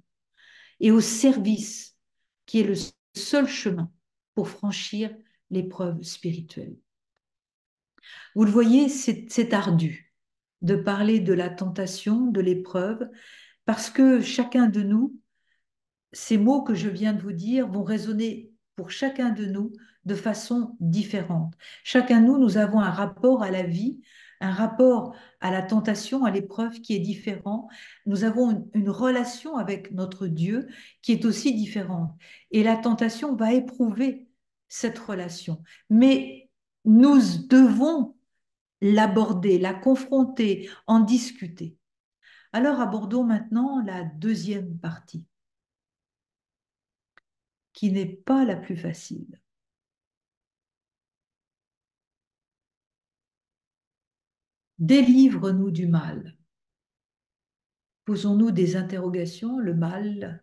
et au service qui est le seul chemin pour franchir l'épreuve spirituelle. Vous le voyez, c'est ardu de parler de la tentation, de l'épreuve, parce que chacun de nous, ces mots que je viens de vous dire vont résonner pour chacun de nous de façon différente. Chacun de nous, nous avons un rapport à la vie, un rapport à la tentation, à l'épreuve qui est différent. Nous avons une relation avec notre Dieu qui est aussi différente. Et la tentation va éprouver cette relation. Mais nous devons l'aborder, la confronter, en discuter. Alors abordons maintenant la deuxième partie, qui n'est pas la plus facile. Délivre-nous du mal. Posons-nous des interrogations, le mal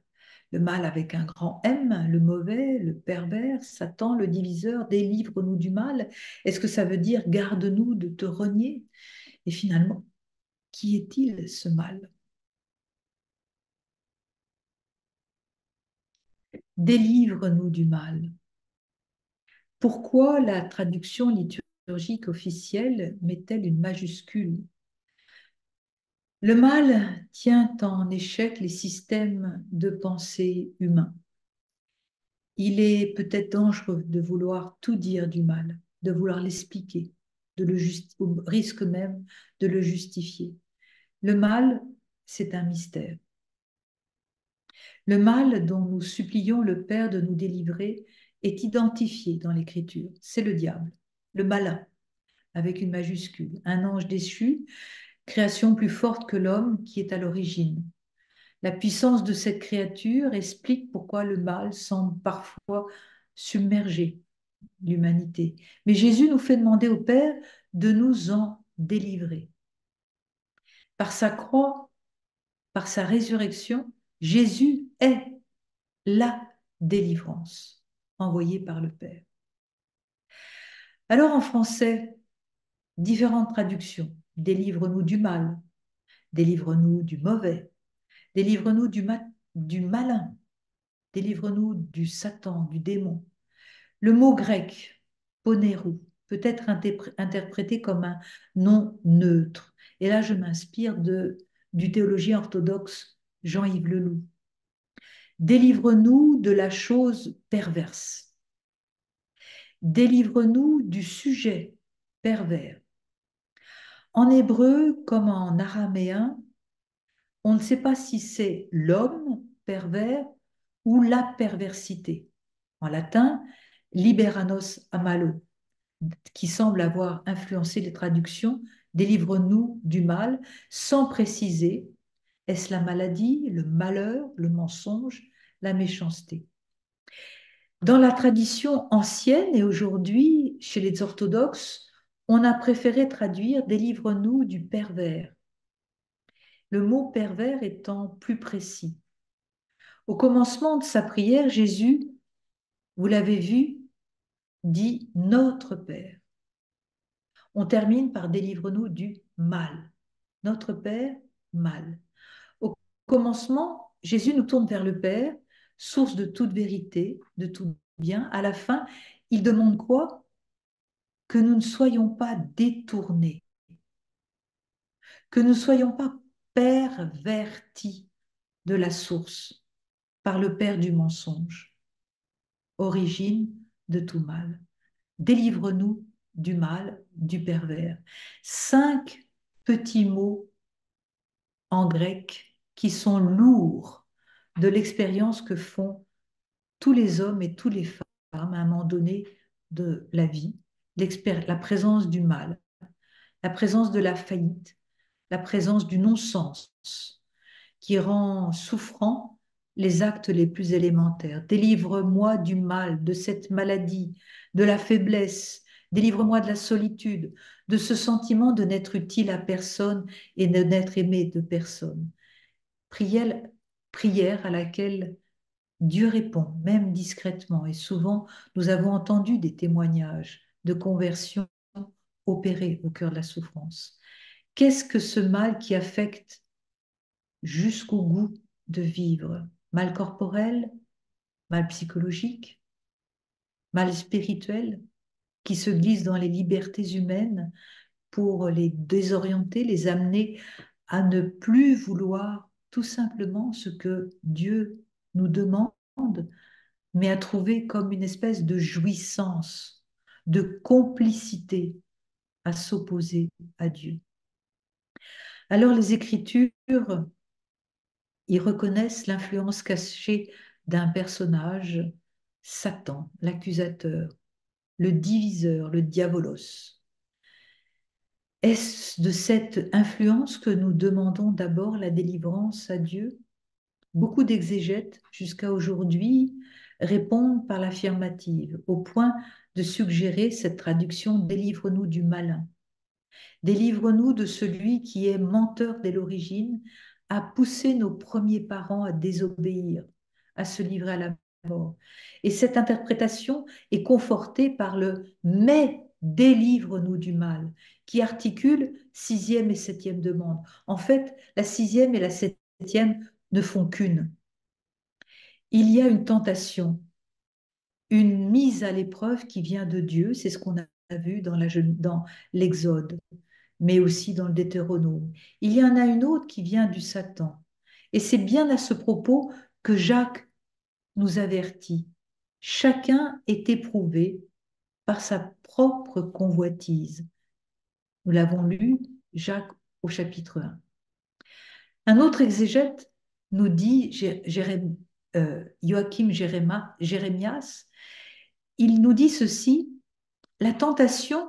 avec un grand M, le mauvais, le pervers, Satan, le diviseur, délivre-nous du mal. Est-ce que ça veut dire garde-nous de te renier? Et finalement, qui est-il ce mal? Délivre-nous du mal. Pourquoi la traduction liturgique officielle met-elle une majuscule? Le mal tient en échec les systèmes de pensée humains. Il est peut-être dangereux de vouloir tout dire du mal, de vouloir l'expliquer, au risque même de le justifier. Le mal, c'est un mystère. Le mal dont nous supplions le Père de nous délivrer est identifié dans l'Écriture. C'est le diable, le malin, avec une majuscule, un ange déchu, création plus forte que l'homme qui est à l'origine. La puissance de cette créature explique pourquoi le mal semble parfois submergé l'humanité. Mais Jésus nous fait demander au Père de nous en délivrer. Par sa croix, par sa résurrection, Jésus est la délivrance envoyée par le Père. Alors en français, différentes traductions. Délivre-nous du mal, délivre-nous du mauvais, délivre-nous du malin, délivre-nous du Satan, du démon. Le mot grec, poneru, peut être interprété comme un nom neutre. Et là, je m'inspire du théologien orthodoxe Jean-Yves Leloup. Délivre-nous de la chose perverse. Délivre-nous du sujet pervers. En hébreu comme en araméen, on ne sait pas si c'est l'homme pervers ou la perversité. En latin, liberanos amalo, qui semble avoir influencé les traductions, délivre-nous du mal, sans préciser, est-ce la maladie, le malheur, le mensonge, la méchanceté. Dans la tradition ancienne et aujourd'hui, chez les orthodoxes, on a préféré traduire délivre-nous du pervers, le mot pervers étant plus précis. Au commencement de sa prière, Jésus, vous l'avez vu, dit Notre Père. On termine par délivre-nous du mal. Notre Père, mal. Au commencement, Jésus nous tourne vers le Père, source de toute vérité, de tout bien. À la fin, il demande quoi? Que nous ne soyons pas détournés, que nous ne soyons pas pervertis de la source par le Père du mensonge, origine de tout mal. Délivre-nous du mal, du pervers. 5 petits mots en grec qui sont lourds de l'expérience que font tous les hommes et toutes les femmes à un moment donné de la vie, la présence du mal, la présence de la faillite, la présence du non-sens qui rend souffrant les actes les plus élémentaires. Délivre-moi du mal, de cette maladie, de la faiblesse, délivre-moi de la solitude, de ce sentiment de n'être utile à personne et de n'être aimé de personne. Prière, prière à laquelle Dieu répond, même discrètement. Et souvent, nous avons entendu des témoignages de conversion opérés au cœur de la souffrance. Qu'est-ce que ce mal qui affecte jusqu'au goût de vivre? Mal corporel, mal psychologique, mal spirituel, qui se glisse dans les libertés humaines pour les désorienter, les amener à ne plus vouloir tout simplement ce que Dieu nous demande, mais à trouver comme une espèce de jouissance, de complicité à s'opposer à Dieu. Alors les Écritures, ils reconnaissent l'influence cachée d'un personnage, Satan, l'accusateur, le diviseur, le diabolos. Est-ce de cette influence que nous demandons d'abord la délivrance à Dieu? Beaucoup d'exégètes, jusqu'à aujourd'hui, répondent par l'affirmative, au point de suggérer cette traduction délivre-nous du malin. Délivre-nous de celui qui est menteur dès l'origine, a poussé nos premiers parents à désobéir, à se livrer à la mort. Et cette interprétation est confortée par le mais délivre-nous du mal, qui articule sixième et septième demande. En fait, la sixième et la septième ne font qu'une. Il y a une tentation, une mise à l'épreuve qui vient de Dieu, c'est ce qu'on a vu dans l'Exode, mais aussi dans le Deutéronome. Il y en a une autre qui vient du Satan. Et c'est bien à ce propos que Jacques nous avertit. Chacun est éprouvé par sa propre convoitise. Nous l'avons lu, Jacques au chapitre 1. Un autre exégète nous dit, Joachim Jérémias, il nous dit ceci, la tentation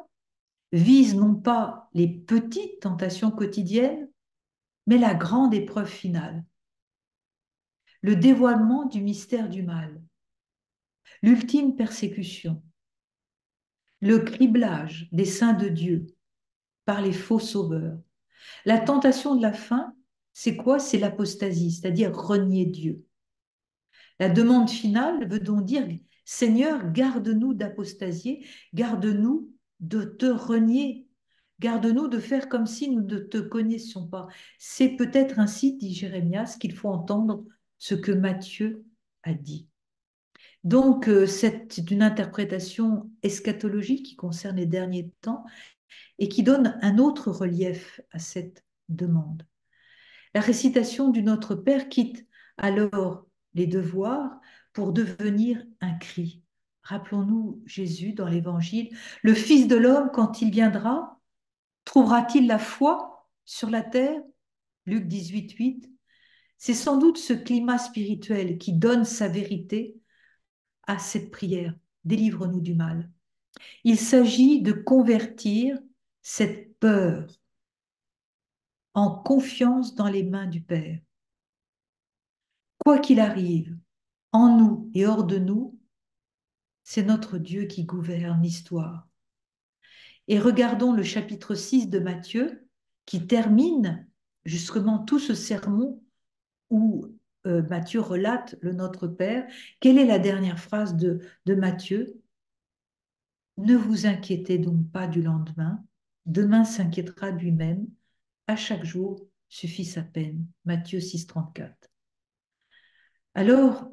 vise non pas les petites tentations quotidiennes, mais la grande épreuve finale, le dévoilement du mystère du mal, l'ultime persécution, le criblage des saints de Dieu par les faux sauveurs. La tentation de la fin, c'est quoi? C'est l'apostasie, c'est-à-dire renier Dieu. La demande finale veut donc dire, Seigneur, garde-nous d'apostasier, garde-nous de te renier, garde-nous de faire comme si nous ne te connaissions pas. C'est peut-être ainsi, dit Jérémias, qu'il faut entendre ce que Matthieu a dit. Donc, c'est une interprétation eschatologique qui concerne les derniers temps et qui donne un autre relief à cette demande. La récitation du Notre Père quitte alors les devoirs pour devenir un cri. Rappelons-nous Jésus dans l'Évangile, le Fils de l'homme, quand il viendra, trouvera-t-il la foi sur la terre? Luc 18, 8. C'est sans doute ce climat spirituel qui donne sa vérité à cette prière. Délivre-nous du mal. Il s'agit de convertir cette peur en confiance dans les mains du Père. Quoi qu'il arrive, en nous et hors de nous, c'est notre Dieu qui gouverne l'histoire. Et regardons le chapitre 6 de Matthieu, qui termine justement tout ce sermon où Matthieu relate le Notre Père. Quelle est la dernière phrase de Matthieu? Ne vous inquiétez donc pas du lendemain, demain s'inquiétera de lui-même, à chaque jour suffit sa peine. Matthieu 6, 34. Alors,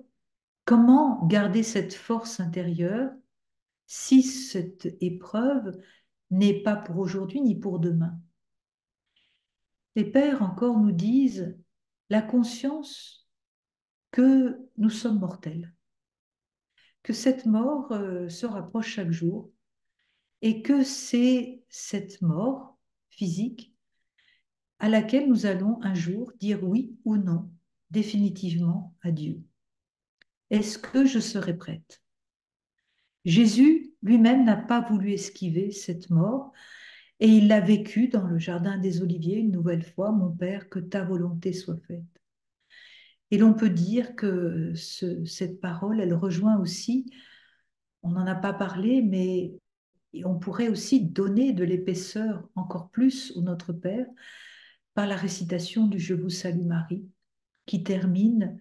comment garder cette force intérieure si cette épreuve n'est pas pour aujourd'hui ni pour demain? Les pères encore nous disent la conscience que nous sommes mortels, que cette mort se rapproche chaque jour et que c'est cette mort physique à laquelle nous allons un jour dire oui ou non définitivement à Dieu. Est-ce que je serai prête? Jésus lui-même n'a pas voulu esquiver cette mort et il l'a vécue dans le jardin des Oliviers une nouvelle fois, mon Père, que ta volonté soit faite. Et l'on peut dire que cette parole, elle rejoint aussi, on n'en a pas parlé, mais on pourrait aussi donner de l'épaisseur encore plus au Notre Père par la récitation du Je vous salue Marie, qui termine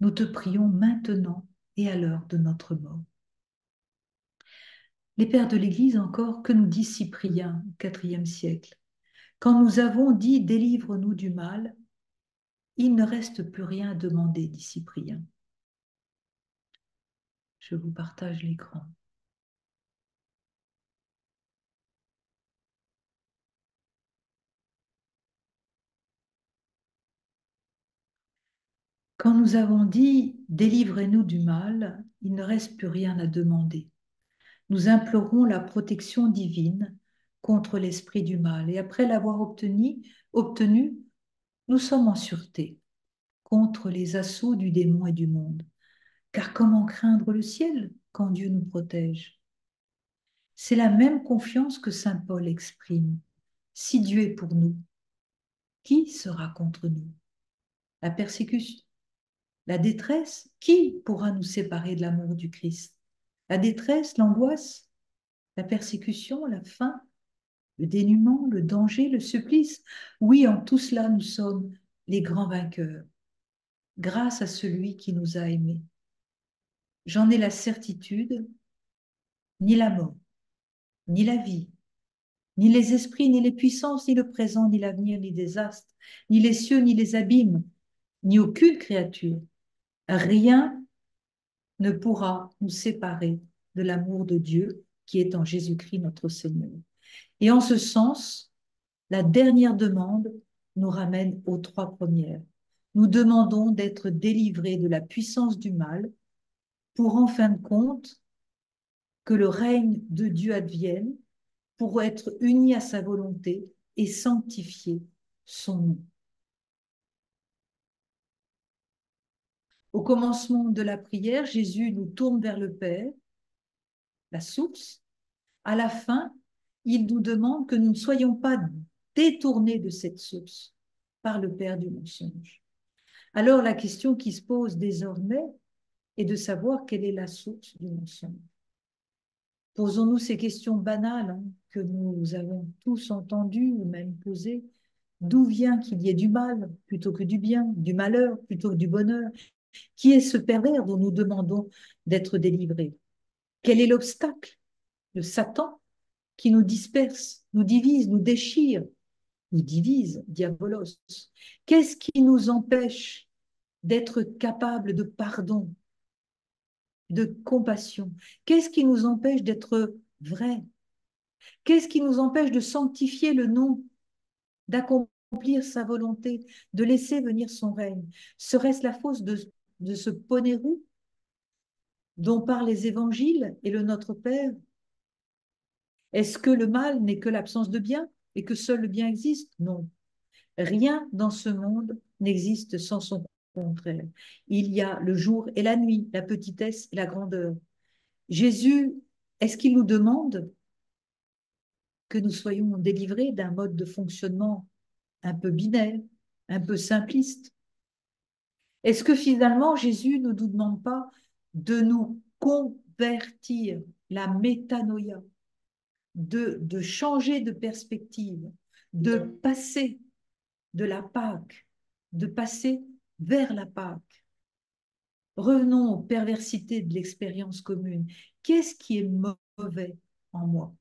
Nous te prions maintenant et à l'heure de notre mort. Les pères de l'Église encore, que nous dit Cyprien au IVe siècle? Quand nous avons dit délivre-nous du mal, il ne reste plus rien à demander, dit Cyprien. Je vous partage l'écran. Quand nous avons dit délivrez-nous du mal, il ne reste plus rien à demander. Nous implorons la protection divine contre l'esprit du mal. Et après l'avoir obtenu, nous sommes en sûreté contre les assauts du démon et du monde. Car comment craindre le ciel quand Dieu nous protège? C'est la même confiance que saint Paul exprime. Si Dieu est pour nous, qui sera contre nous? La persécution, la détresse, qui pourra nous séparer de l'amour du Christ? La détresse, l'angoisse, la persécution, la faim, le dénuement, le danger, le supplice. Oui, en tout cela, nous sommes les grands vainqueurs, grâce à celui qui nous a aimés. J'en ai la certitude, ni la mort, ni la vie, ni les esprits, ni les puissances, ni le présent, ni l'avenir, ni des astres, ni les cieux, ni les abîmes, ni aucune créature. Rien ne pourra nous séparer de l'amour de Dieu qui est en Jésus-Christ notre Seigneur. Et en ce sens, la dernière demande nous ramène aux trois premières. Nous demandons d'être délivrés de la puissance du mal pour, en fin de compte, que le règne de Dieu advienne, pour être unis à sa volonté et sanctifier son nom. Au commencement de la prière, Jésus nous tourne vers le Père, la source. À la fin, il nous demande que nous ne soyons pas détournés de cette source par le Père du mensonge. Alors la question qui se pose désormais est de savoir quelle est la source du mensonge. Posons-nous ces questions banales hein, que nous avons tous entendues ou même posées. D'où vient qu'il y ait du mal plutôt que du bien, du malheur plutôt que du bonheur? Qui est ce pervers dont nous demandons d'être délivrés? Quel est l'obstacle? Le Satan qui nous disperse, nous divise, nous déchire, nous divise, diabolos. Qu'est-ce qui nous empêche d'être capables de pardon, de compassion? Qu'est-ce qui nous empêche d'être vrais? Qu'est-ce qui nous empêche de sanctifier le nom, d'accomplir sa volonté, de laisser venir son règne? Serait-ce la fausse de ce poney roux dont parlent les évangiles et le Notre Père? Est-ce que le mal n'est que l'absence de bien et que seul le bien existe? Non. Rien dans ce monde n'existe sans son contraire. Il y a le jour et la nuit, la petitesse et la grandeur. Jésus, est-ce qu'il nous demande que nous soyons délivrés d'un mode de fonctionnement un peu binaire, un peu simpliste? Est-ce que finalement Jésus ne nous demande pas de nous convertir, la métanoïa, de changer de perspective, de passer de la Pâque, de passer vers la Pâque? Revenons aux perversités de l'expérience commune. Qu'est-ce qui est mauvais en moi?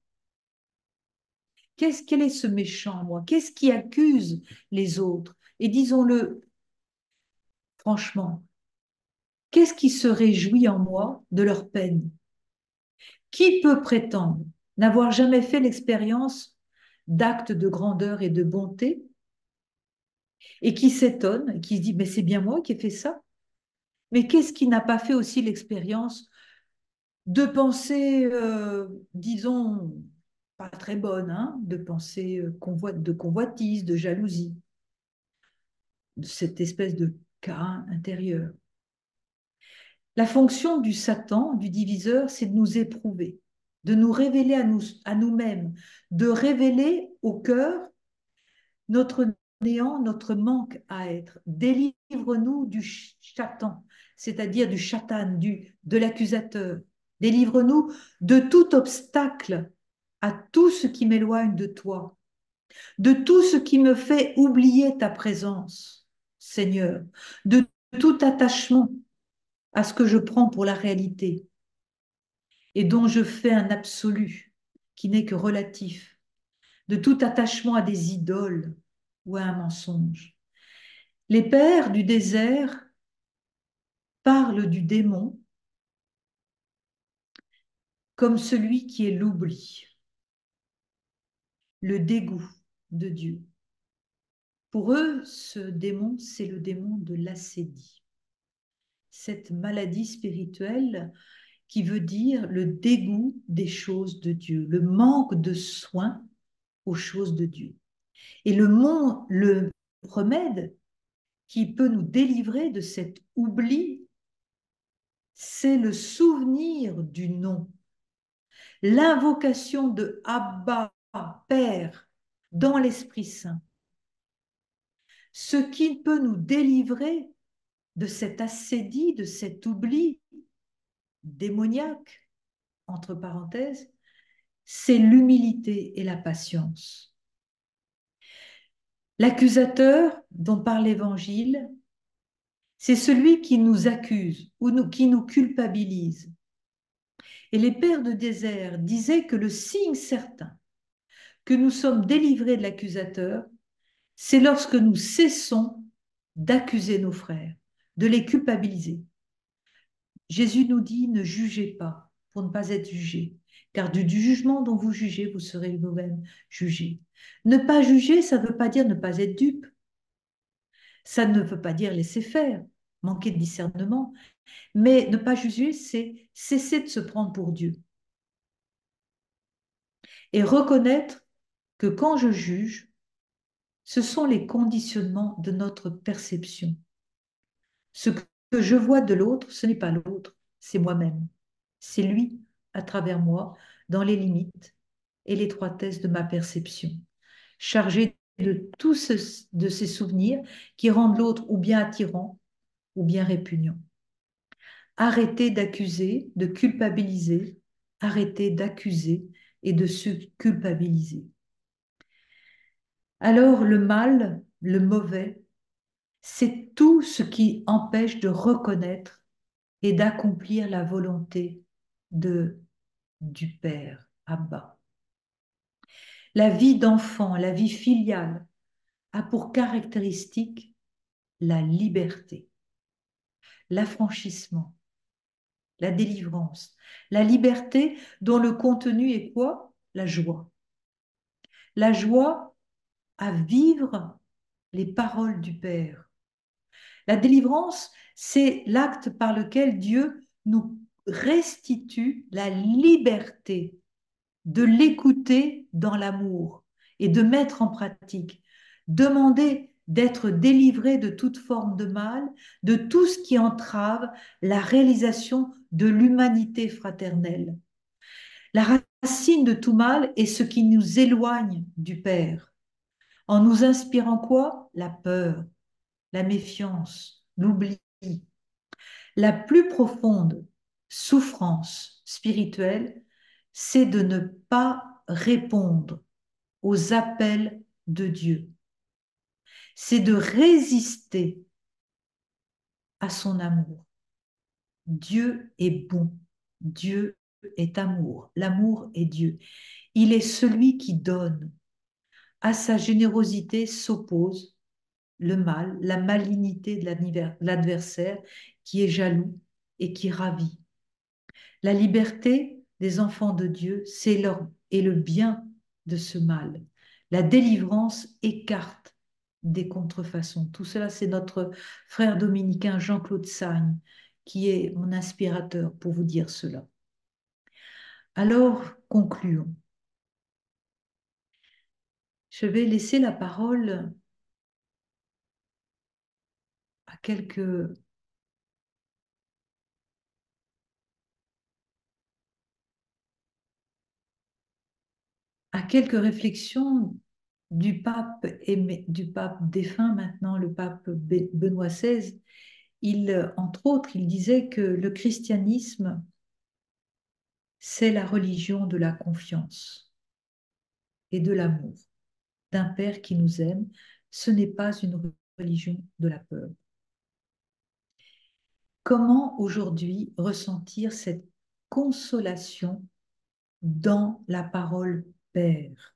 Quel est ce méchant en moi? Qu'est-ce qui accuse les autres? Et disons-le franchement, qu'est-ce qui se réjouit en moi de leur peine? Qui peut prétendre n'avoir jamais fait l'expérience d'actes de grandeur et de bonté et qui s'étonne, qui se dit, mais c'est bien moi qui ai fait ça? Mais qu'est-ce qui n'a pas fait aussi l'expérience de pensées, disons, pas très bonnes, hein, de pensées de convoitise, de jalousie, de cette espèce de Caïn intérieur? La fonction du Satan, du diviseur, c'est de nous éprouver, de nous révéler à nous-mêmes, de révéler au cœur notre néant, notre manque à être. Délivre-nous du Satan, c'est-à-dire du Chatan, de l'accusateur. Délivre-nous de tout obstacle à tout ce qui m'éloigne de toi, de tout ce qui me fait oublier ta présence, Seigneur, de tout attachement à ce que je prends pour la réalité et dont je fais un absolu qui n'est que relatif, de tout attachement à des idoles ou à un mensonge. Les pères du désert parlent du démon comme celui qui est l'oubli, le dégoût de Dieu. Pour eux, ce démon, c'est le démon de l'ascédie, cette maladie spirituelle qui veut dire le dégoût des choses de Dieu, le manque de soin aux choses de Dieu. Et le remède qui peut nous délivrer de cet oubli, c'est le souvenir du nom, l'invocation de Abba, Père, dans l'Esprit Saint. Ce qui peut nous délivrer de cette ascédie, de cet oubli démoniaque, entre parenthèses, c'est l'humilité et la patience. L'accusateur dont parle l'Évangile, c'est celui qui nous accuse ou qui nous culpabilise. Et les pères de désert disaient que le signe certain que nous sommes délivrés de l'accusateur, c'est lorsque nous cessons d'accuser nos frères, de les culpabiliser. Jésus nous dit, ne jugez pas pour ne pas être jugés, car du jugement dont vous jugez, vous serez vous-même jugés. Ne pas juger, ça ne veut pas dire ne pas être dupe. Ça ne veut pas dire laisser faire, manquer de discernement. Mais ne pas juger, c'est cesser de se prendre pour Dieu. Et reconnaître que quand je juge, ce sont les conditionnements de notre perception. Ce que je vois de l'autre, ce n'est pas l'autre, c'est moi-même. C'est lui, à travers moi, dans les limites et l'étroitesse de ma perception, chargé de de ces souvenirs qui rendent l'autre ou bien attirant ou bien répugnant. Arrêtez d'accuser, de culpabiliser arrêter d'accuser et de se culpabiliser. Alors le mal, le mauvais, c'est tout ce qui empêche de reconnaître et d'accomplir la volonté du Père, Abba. La vie d'enfant, la vie filiale, a pour caractéristique la liberté, l'affranchissement, la délivrance. La liberté dont le contenu est quoi? La joie. La joie à vivre les paroles du Père. La délivrance, c'est l'acte par lequel Dieu nous restitue la liberté de l'écouter dans l'amour et de mettre en pratique. Demander d'être délivré de toute forme de mal, de tout ce qui entrave la réalisation de l'humanité fraternelle. La racine de tout mal est ce qui nous éloigne du Père, en nous inspirant quoi? La peur, la méfiance, l'oubli. La plus profonde souffrance spirituelle, c'est de ne pas répondre aux appels de Dieu. C'est de résister à son amour. Dieu est bon. Dieu est amour. L'amour est Dieu. Il est celui qui donne. À sa générosité s'oppose le mal, la malignité de l'adversaire qui est jaloux et qui ravit. La liberté des enfants de Dieu, est le bien de ce mal. La délivrance écarte des contrefaçons. Tout cela, c'est notre frère dominicain Jean-Claude Sagne qui est mon inspirateur pour vous dire cela. Alors, concluons. Je vais laisser la parole à quelques réflexions du pape défunt maintenant, le pape Benoît XVI. Entre autres, il disait que le christianisme, c'est la religion de la confiance et de l'amour, d'un Père qui nous aime. Ce n'est pas une religion de la peur. Comment aujourd'hui ressentir cette consolation dans la parole Père,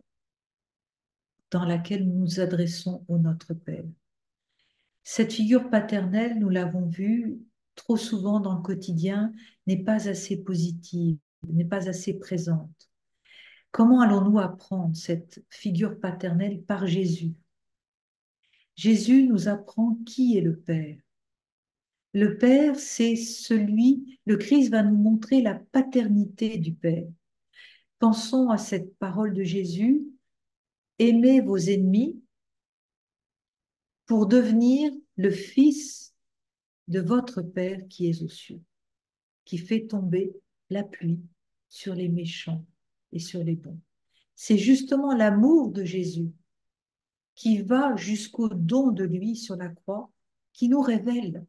dans laquelle nous nous adressons au Notre Père? Cette figure paternelle, nous l'avons vu trop souvent dans le quotidien, n'est pas assez positive, n'est pas assez présente. Comment allons-nous apprendre cette figure paternelle par Jésus? Jésus nous apprend qui est le Père. Le Père, c'est le Christ va nous montrer la paternité du Père. Pensons à cette parole de Jésus, aimez vos ennemis pour devenir le Fils de votre Père qui est aux cieux, qui fait tomber la pluie sur les méchants et sur les bons. C'est justement l'amour de Jésus qui va jusqu'au don de lui sur la croix, qui nous révèle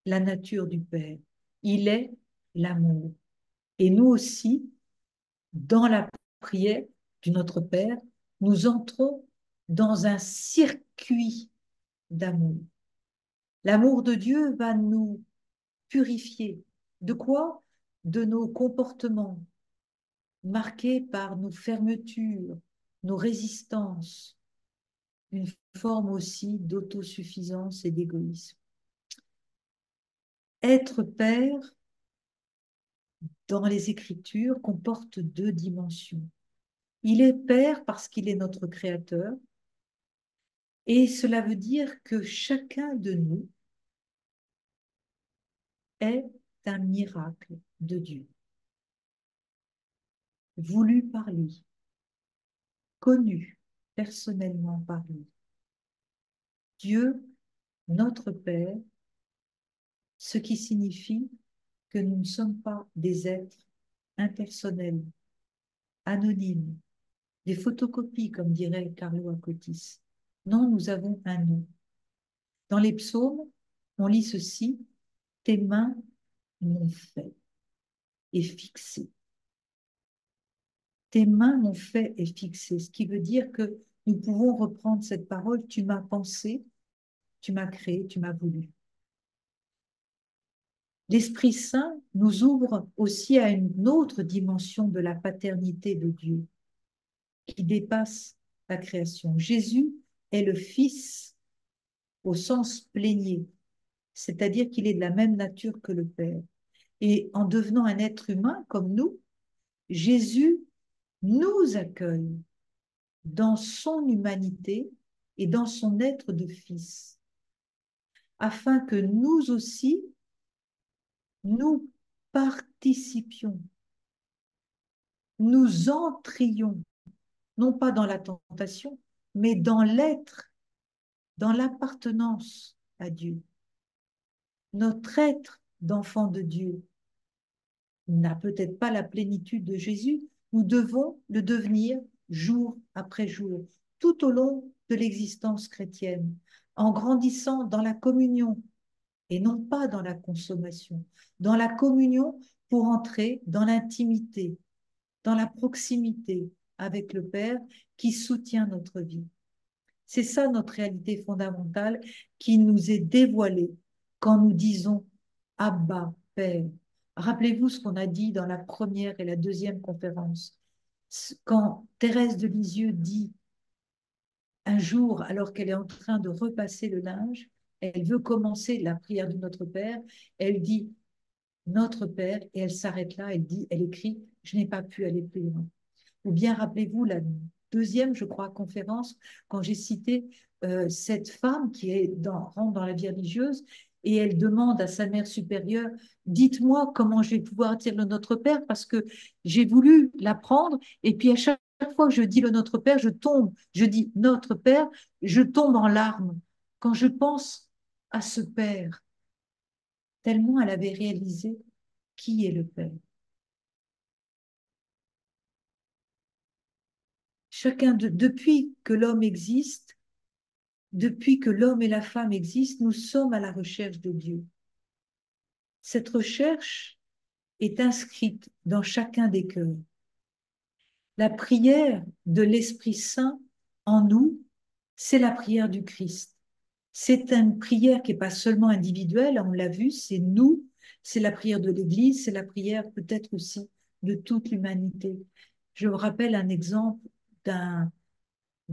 la nature du Père. Il est l'amour. Et nous aussi, dans la prière du Notre Père, nous entrons dans un circuit d'amour. L'amour de Dieu va nous purifier. De quoi? De nos comportements marqués par nos fermetures, nos résistances, une forme aussi d'autosuffisance et d'égoïsme. Être père, dans les Écritures, comporte deux dimensions. Il est père parce qu'il est notre créateur, et cela veut dire que chacun de nous est un miracle de Dieu, voulu par lui, connu personnellement par lui. Dieu, notre Père, ce qui signifie que nous ne sommes pas des êtres impersonnels, anonymes, des photocopies, comme dirait Carlo Acotis. Non, nous avons un nom. Dans les psaumes, on lit ceci: tes mains m'ont fait et fixé. tes mains m'ont fait et fixé, ce qui veut dire que nous pouvons reprendre cette parole, tu m'as pensé, tu m'as créé, tu m'as voulu. L'Esprit Saint nous ouvre aussi à une autre dimension de la paternité de Dieu qui dépasse la création. Jésus est le Fils au sens plénier, c'est-à-dire qu'il est de la même nature que le Père. Et en devenant un être humain comme nous, Jésus nous accueille dans son humanité et dans son être de Fils, afin que nous aussi, nous participions, nous entrions, non pas dans la tentation, mais dans l'être, dans l'appartenance à Dieu. Notre être d'enfant de Dieu n'a peut-être pas la plénitude de Jésus. Nous devons le devenir jour après jour, tout au long de l'existence chrétienne, en grandissant dans la communion et non pas dans la consommation. Dans la communion pour entrer dans l'intimité, dans la proximité avec le Père qui soutient notre vie. C'est ça notre réalité fondamentale qui nous est dévoilée quand nous disons Abba, Père. Rappelez-vous ce qu'on a dit dans la première et la deuxième conférence. Quand Thérèse de Lisieux dit un jour, alors qu'elle est en train de repasser le linge, elle veut commencer la prière de Notre Père, elle dit Notre Père, et elle s'arrête là, elle dit, elle écrit, je n'ai pas pu aller plus loin. Ou bien rappelez-vous la deuxième, je crois, conférence, quand j'ai cité cette femme qui rentre dans la vie religieuse et elle demande à sa mère supérieure, dites-moi comment je vais pouvoir dire le Notre Père parce que j'ai voulu l'apprendre et puis à chaque fois que je dis le Notre Père, je tombe, je dis Notre Père, je tombe en larmes quand je pense à ce Père, tellement elle avait réalisé qui est le Père. Depuis que l'homme existe, depuis que l'homme et la femme existent, nous sommes à la recherche de Dieu. Cette recherche est inscrite dans chacun des cœurs. La prière de l'Esprit Saint en nous, c'est la prière du Christ. C'est une prière qui n'est pas seulement individuelle, on l'a vu, c'est nous, c'est la prière de l'Église, c'est la prière peut-être aussi de toute l'humanité. Je vous rappelle un exemple d'un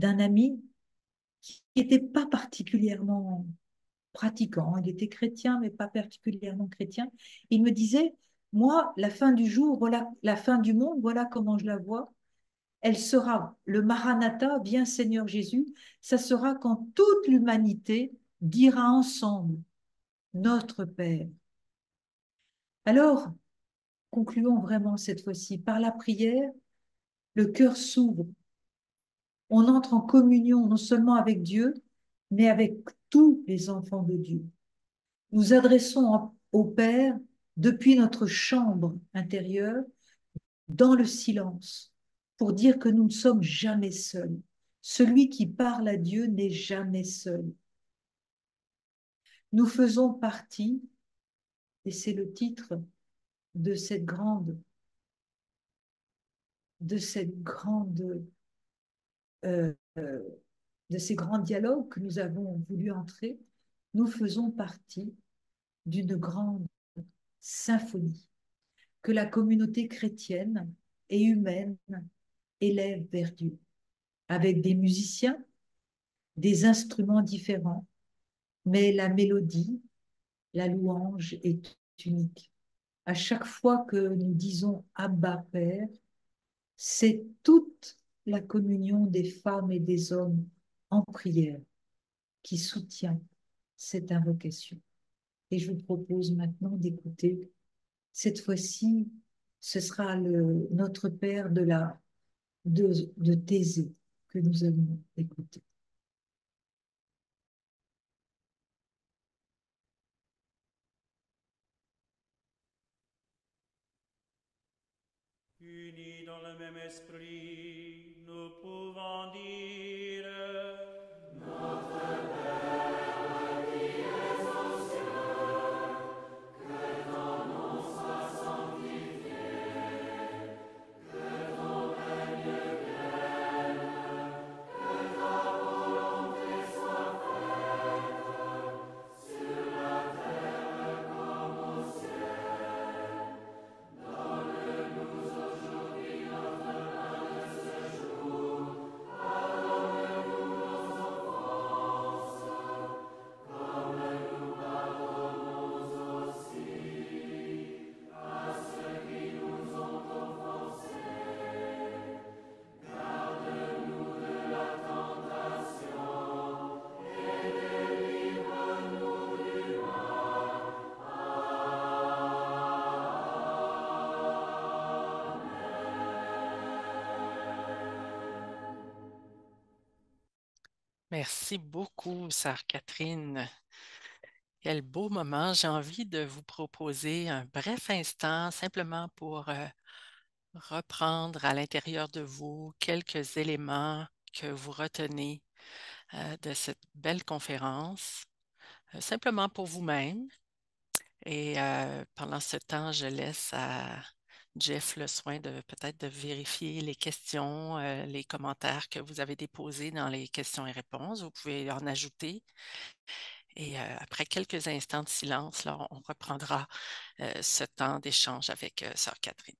ami qui n'était pas particulièrement pratiquant, il était chrétien, mais pas particulièrement chrétien. Il me disait, moi, la fin du jour, voilà, la fin du monde, voilà comment je la vois. Elle sera le Maranatha, viens Seigneur Jésus, ça sera quand toute l'humanité dira ensemble, Notre Père. Alors, concluons vraiment cette fois-ci, par la prière, le cœur s'ouvre. On entre en communion non seulement avec Dieu, mais avec tous les enfants de Dieu. Nous adressons au Père depuis notre chambre intérieure, dans le silence, pour dire que nous ne sommes jamais seuls. Celui qui parle à Dieu n'est jamais seul. Nous faisons partie, et c'est le titre de de cette grande, euh, euh, de ces grands dialogues que nous avons voulu entrer, nous faisons partie d'une grande symphonie que la communauté chrétienne et humaine élève vers Dieu, avec des musiciens, des instruments différents, mais la mélodie, la louange est unique. À chaque fois que nous disons Abba Père, c'est toute la communion des femmes et des hommes en prière qui soutient cette invocation. Et je vous propose maintenant d'écouter, cette fois-ci, ce sera notre Père de Thésée que nous allons écouter. Unis dans le même esprit, nous pouvons dire Merci beaucoup, sœur Catherine. Quel beau moment. J'ai envie de vous proposer un bref instant simplement pour reprendre à l'intérieur de vous quelques éléments que vous retenez de cette belle conférence, simplement pour vous-même. Et pendant ce temps, je laisse à Jeff le soin de peut-être de vérifier les questions, les commentaires que vous avez déposés dans les questions et réponses. Vous pouvez en ajouter. Et après quelques instants de silence, là, on reprendra ce temps d'échange avec sœur Catherine.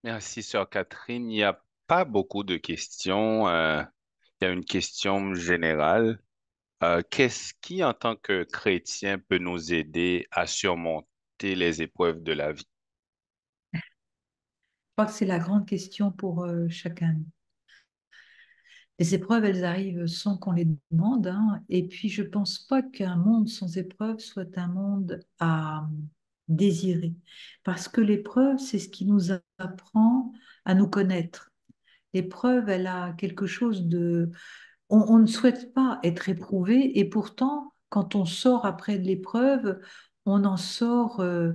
Merci, sœur Catherine. Il n'y a pas beaucoup de questions. Il y a une question générale. Qu'est-ce qui, en tant que chrétien, peut nous aider à surmonter les épreuves de la vie? Je crois que c'est la grande question pour chacun. Les épreuves, elles arrivent sans qu'on les demande, hein. Et puis, je ne pense pas qu'un monde sans épreuves soit un monde à désirer. Parce que l'épreuve, c'est ce qui nous apprend à nous connaître. L'épreuve, elle a quelque chose de... On ne souhaite pas être éprouvé et pourtant, quand on sort après de l'épreuve, on en sort euh,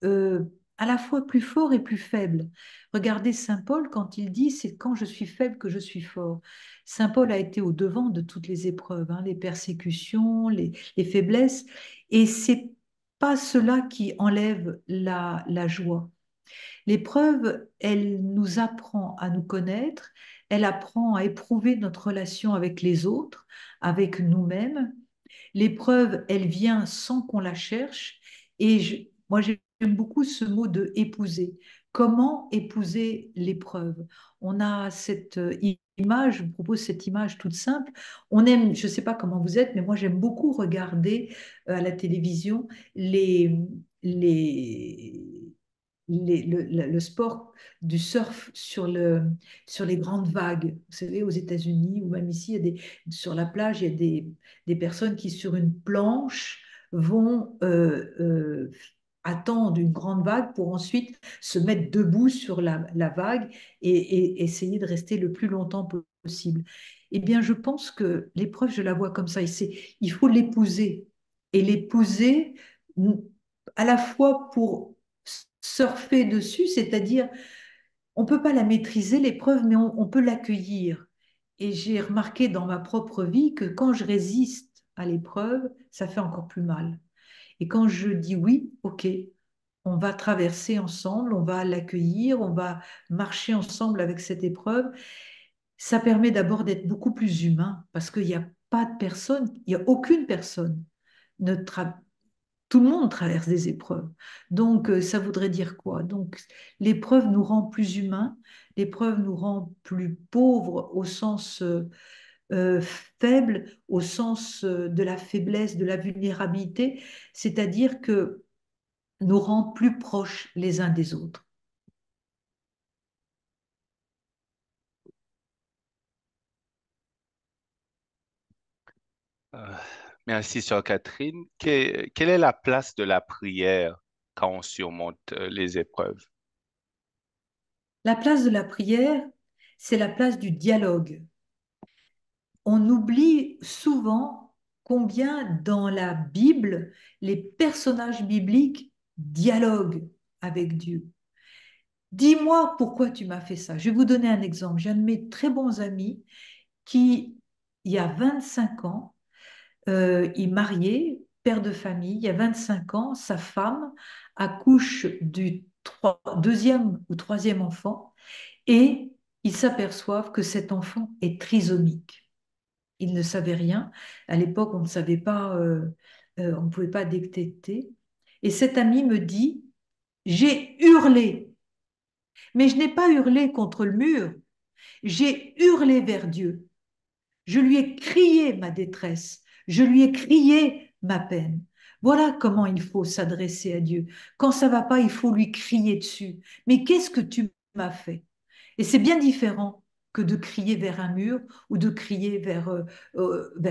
à la fois plus fort et plus faible. Regardez Saint Paul quand il dit c'est quand je suis faible que je suis fort. Saint Paul a été au devant de toutes les épreuves, hein, les persécutions, les faiblesses, et c'est pas cela qui enlève la joie. L'épreuve, elle nous apprend à nous connaître, elle apprend à éprouver notre relation avec les autres, avec nous-mêmes. L'épreuve, elle vient sans qu'on la cherche. Et moi, j'aime beaucoup ce mot de épouser. Comment épouser l'épreuve? On a cette image, je vous propose cette image toute simple. On aime, je ne sais pas comment vous êtes, mais moi, j'aime beaucoup regarder à la télévision les, les, le sport du surf sur les grandes vagues. Vous savez, aux États-Unis ou même ici, sur la plage, il y a des personnes qui, sur une planche, vont attendre une grande vague pour ensuite se mettre debout sur la vague et essayer de rester le plus longtemps possible. Eh bien, je pense que l'épreuve, je la vois comme ça. Il faut l'épouser. Et l'épouser à la fois pour surfer dessus, c'est-à-dire on ne peut pas la maîtriser, l'épreuve, mais on peut l'accueillir. Et j'ai remarqué dans ma propre vie que quand je résiste à l'épreuve, ça fait encore plus mal. Et quand je dis oui, ok, on va traverser ensemble, on va l'accueillir, on va marcher ensemble avec cette épreuve, ça permet d'abord d'être beaucoup plus humain parce qu'il n'y a pas de personne, il n'y a aucune personne ne, tout le monde traverse des épreuves. Donc, ça voudrait dire quoi? Donc, l'épreuve nous rend plus humains, l'épreuve nous rend plus pauvres au sens euh, faible, au sens de la faiblesse, de la vulnérabilité, c'est-à-dire que nous rend plus proches les uns des autres. Euh, Merci, sœur Catherine. Quelle est la place de la prière quand on surmonte les épreuves? La place de la prière, c'est la place du dialogue. On oublie souvent combien dans la Bible, les personnages bibliques dialoguent avec Dieu. Dis-moi pourquoi tu m'as fait ça. Je vais vous donner un exemple. J'ai un de mes très bons amis qui, il y a 25 ans, est marié, père de famille. Il y a 25 ans, sa femme accouche du deuxième ou troisième enfant et ils s'aperçoivent que cet enfant est trisomique. Il ne savait rien. À l'époque, on ne savait pas, on ne pouvait pas détecter. Et cet ami me dit, j'ai hurlé, mais je n'ai pas hurlé contre le mur, j'ai hurlé vers Dieu. Je lui ai crié ma détresse, je lui ai crié ma peine. Voilà comment il faut s'adresser à Dieu. Quand ça va pas, il faut lui crier dessus. Mais qu'est-ce que tu m'as fait? Et c'est bien différent que de crier vers un mur ou de crier vers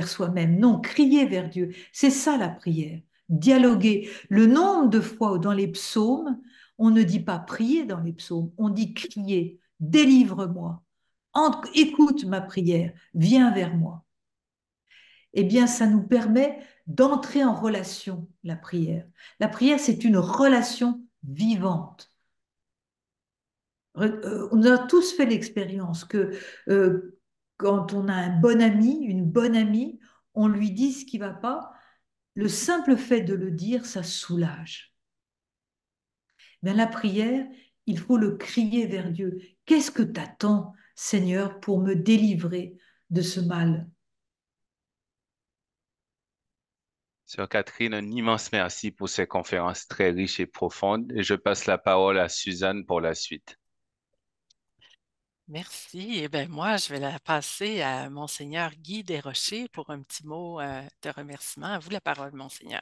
soi-même. Non, crier vers Dieu, c'est ça la prière. Dialoguer. Le nombre de fois où dans les psaumes, On ne dit pas prier dans les psaumes, on dit crier, délivre-moi, écoute ma prière, viens vers moi. Eh bien, ça nous permet d'entrer en relation, la prière. La prière, c'est une relation vivante. On a tous fait l'expérience que quand on a un bon ami, une bonne amie, on lui dit ce qui ne va pas, le simple fait de le dire, ça soulage. Mais la prière, il faut le crier vers Dieu. Qu'est-ce que t'attends, Seigneur, pour me délivrer de ce mal? Sœur Catherine, un immense merci pour ces conférences très riches et profondes et je passe la parole à Suzanne pour la suite. Merci. Eh bien, moi, je vais la passer à Monseigneur Guy Desrochers pour un petit mot de remerciement. À vous la parole, Monseigneur.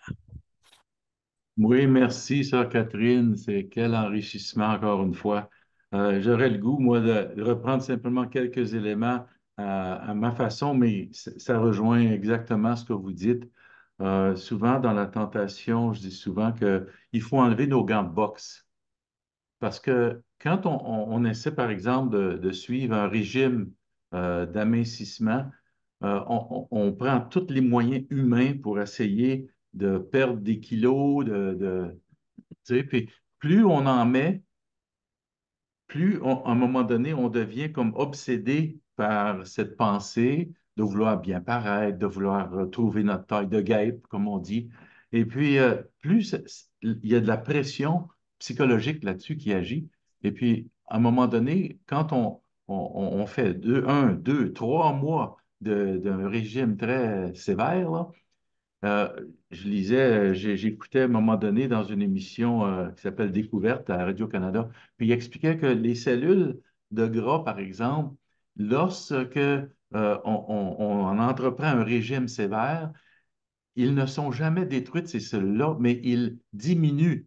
Oui, merci, sœur Catherine. C'est quel enrichissement encore une fois. J'aurais le goût, moi, de reprendre simplement quelques éléments à ma façon, mais ça rejoint exactement ce que vous dites. Souvent, dans la tentation, je dis souvent qu'il faut enlever nos gants de boxe. Parce que quand on essaie, par exemple, de suivre un régime d'amincissement, on prend tous les moyens humains pour essayer de perdre des kilos, tu sais, puis plus on en met, plus à un moment donné, on devient comme obsédé par cette pensée de vouloir bien paraître, de vouloir retrouver notre taille de guêpe, comme on dit. Et puis, il y a de la pression psychologique là-dessus qui agit. Et puis, à un moment donné, quand on fait 3 mois d'un régime très sévère, là, euh, je lisais, j'écoutais à un moment donné dans une émission qui s'appelle Découverte à Radio-Canada, puis il expliquait que les cellules de gras, par exemple, lorsque on entreprend un régime sévère, ils ne sont jamais détruites, ces cellules-là, mais ils diminuent.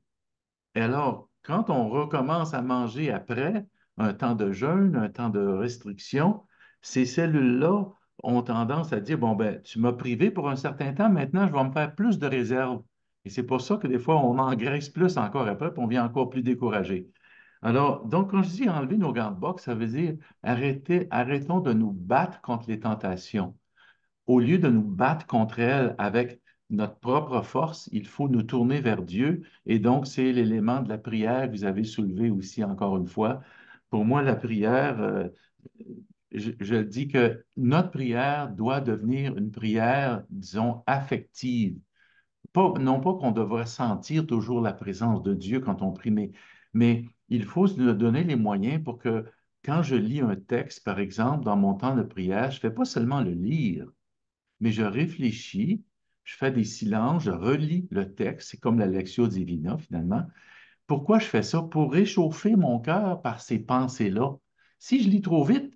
Et alors, quand on recommence à manger après un temps de jeûne, un temps de restriction, ces cellules-là ont tendance à dire, bon, ben, tu m'as privé pour un certain temps, maintenant, je vais me faire plus de réserves. Et c'est pour ça que des fois, on engraisse plus encore après, puis on vient encore plus découragé. Alors, donc, quand je dis enlever nos gants de boxe, ça veut dire arrêtons de nous battre contre les tentations. Au lieu de nous battre contre elles avec notre propre force, il faut nous tourner vers Dieu. Et donc, c'est l'élément de la prière que vous avez soulevé aussi encore une fois. Pour moi, la prière, je dis que notre prière doit devenir une prière, disons, affective. Non pas qu'on devrait sentir toujours la présence de Dieu quand on prie, mais il faut se donner les moyens pour que quand je lis un texte, par exemple, dans mon temps de prière, je ne fais pas seulement le lire, mais je réfléchis, je fais des silences, je relis le texte, c'est comme la Lectio Divina finalement. Pourquoi je fais ça? Pour réchauffer mon cœur par ces pensées-là. Si je lis trop vite,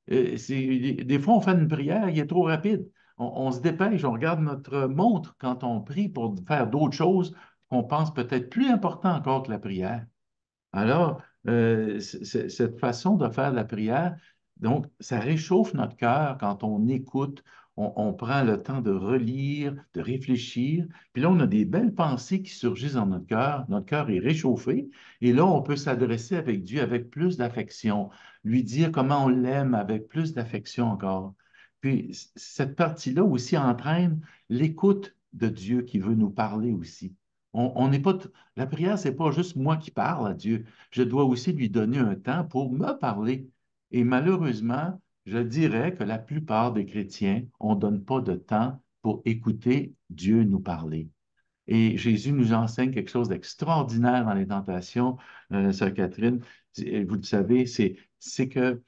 des fois on fait une prière, il est trop rapide. On se dépêche, on regarde notre montre quand on prie pour faire d'autres choses qu'on pense peut-être plus important encore que la prière. Alors, cette façon de faire la prière, donc, ça réchauffe notre cœur quand on écoute, on prend le temps de relire, de réfléchir. Puis là, on a des belles pensées qui surgissent dans notre cœur est réchauffé, et là, on peut s'adresser avec Dieu avec plus d'affection, lui dire comment on l'aime avec plus d'affection encore. Puis, cette partie-là aussi entraîne l'écoute de Dieu qui veut nous parler aussi. On n'est pas, la prière, c'est pas juste moi qui parle à Dieu. Je dois aussi lui donner un temps pour me parler. Et malheureusement, je dirais que la plupart des chrétiens, on ne donne pas de temps pour écouter Dieu nous parler. Et Jésus nous enseigne quelque chose d'extraordinaire dans les tentations, Sœur Catherine. Vous le savez, c'est que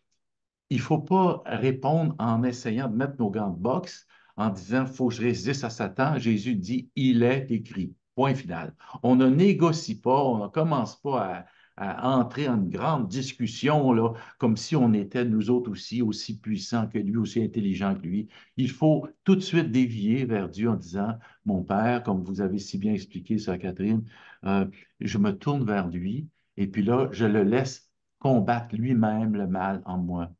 il ne faut pas répondre en essayant de mettre nos gants de boxe en disant, il faut que je résiste à Satan. Jésus dit, il est écrit. Point final. On ne négocie pas, on ne commence pas à entrer en une grande discussion, là, comme si on était nous autres aussi puissants que lui, aussi intelligents que lui. Il faut tout de suite dévier vers Dieu en disant, mon Père, comme vous avez si bien expliqué, Sœur Catherine, euh, je me tourne vers lui et puis là, je le laisse combattre lui-même le mal en moi.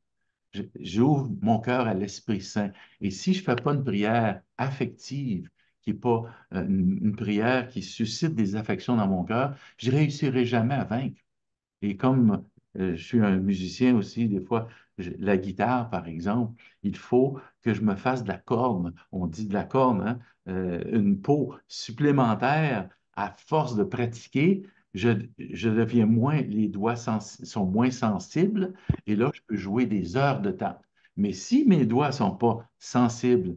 J'ouvre mon cœur à l'Esprit Saint. Et si je ne fais pas une prière affective qui n'est pas une prière qui suscite des affections dans mon cœur, je ne réussirai jamais à vaincre. Et comme je suis un musicien aussi, des fois, la guitare, par exemple, il faut que je me fasse de la corne. On dit de la corne, hein, une peau supplémentaire à force de pratiquer. Je deviens moins, les doigts sont moins sensibles et là, je peux jouer des heures de temps. Mais si mes doigts ne sont pas sensibles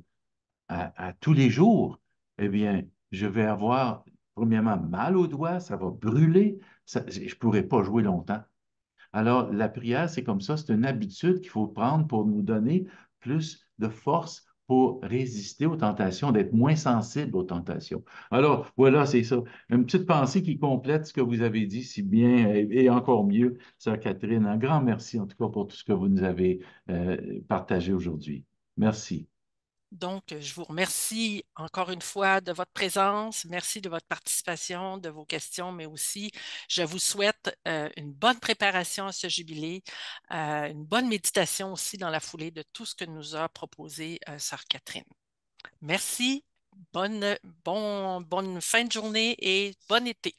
à tous les jours, eh bien, je vais avoir, premièrement, mal aux doigts, ça va brûler, je ne pourrai pas jouer longtemps. Alors, la prière, c'est comme ça, c'est une habitude qu'il faut prendre pour nous donner plus de force pour résister aux tentations, d'être moins sensible aux tentations. Alors, voilà, c'est ça. Une petite pensée qui complète ce que vous avez dit si bien et encore mieux, sœur Catherine. Un grand merci en tout cas pour tout ce que vous nous avez partagé aujourd'hui. Merci. Donc, je vous remercie encore une fois de votre présence. Merci de votre participation, de vos questions, mais aussi, je vous souhaite une bonne préparation à ce jubilé, une bonne méditation aussi dans la foulée de tout ce que nous a proposé Sœur Catherine. Merci, bonne fin de journée et bon été.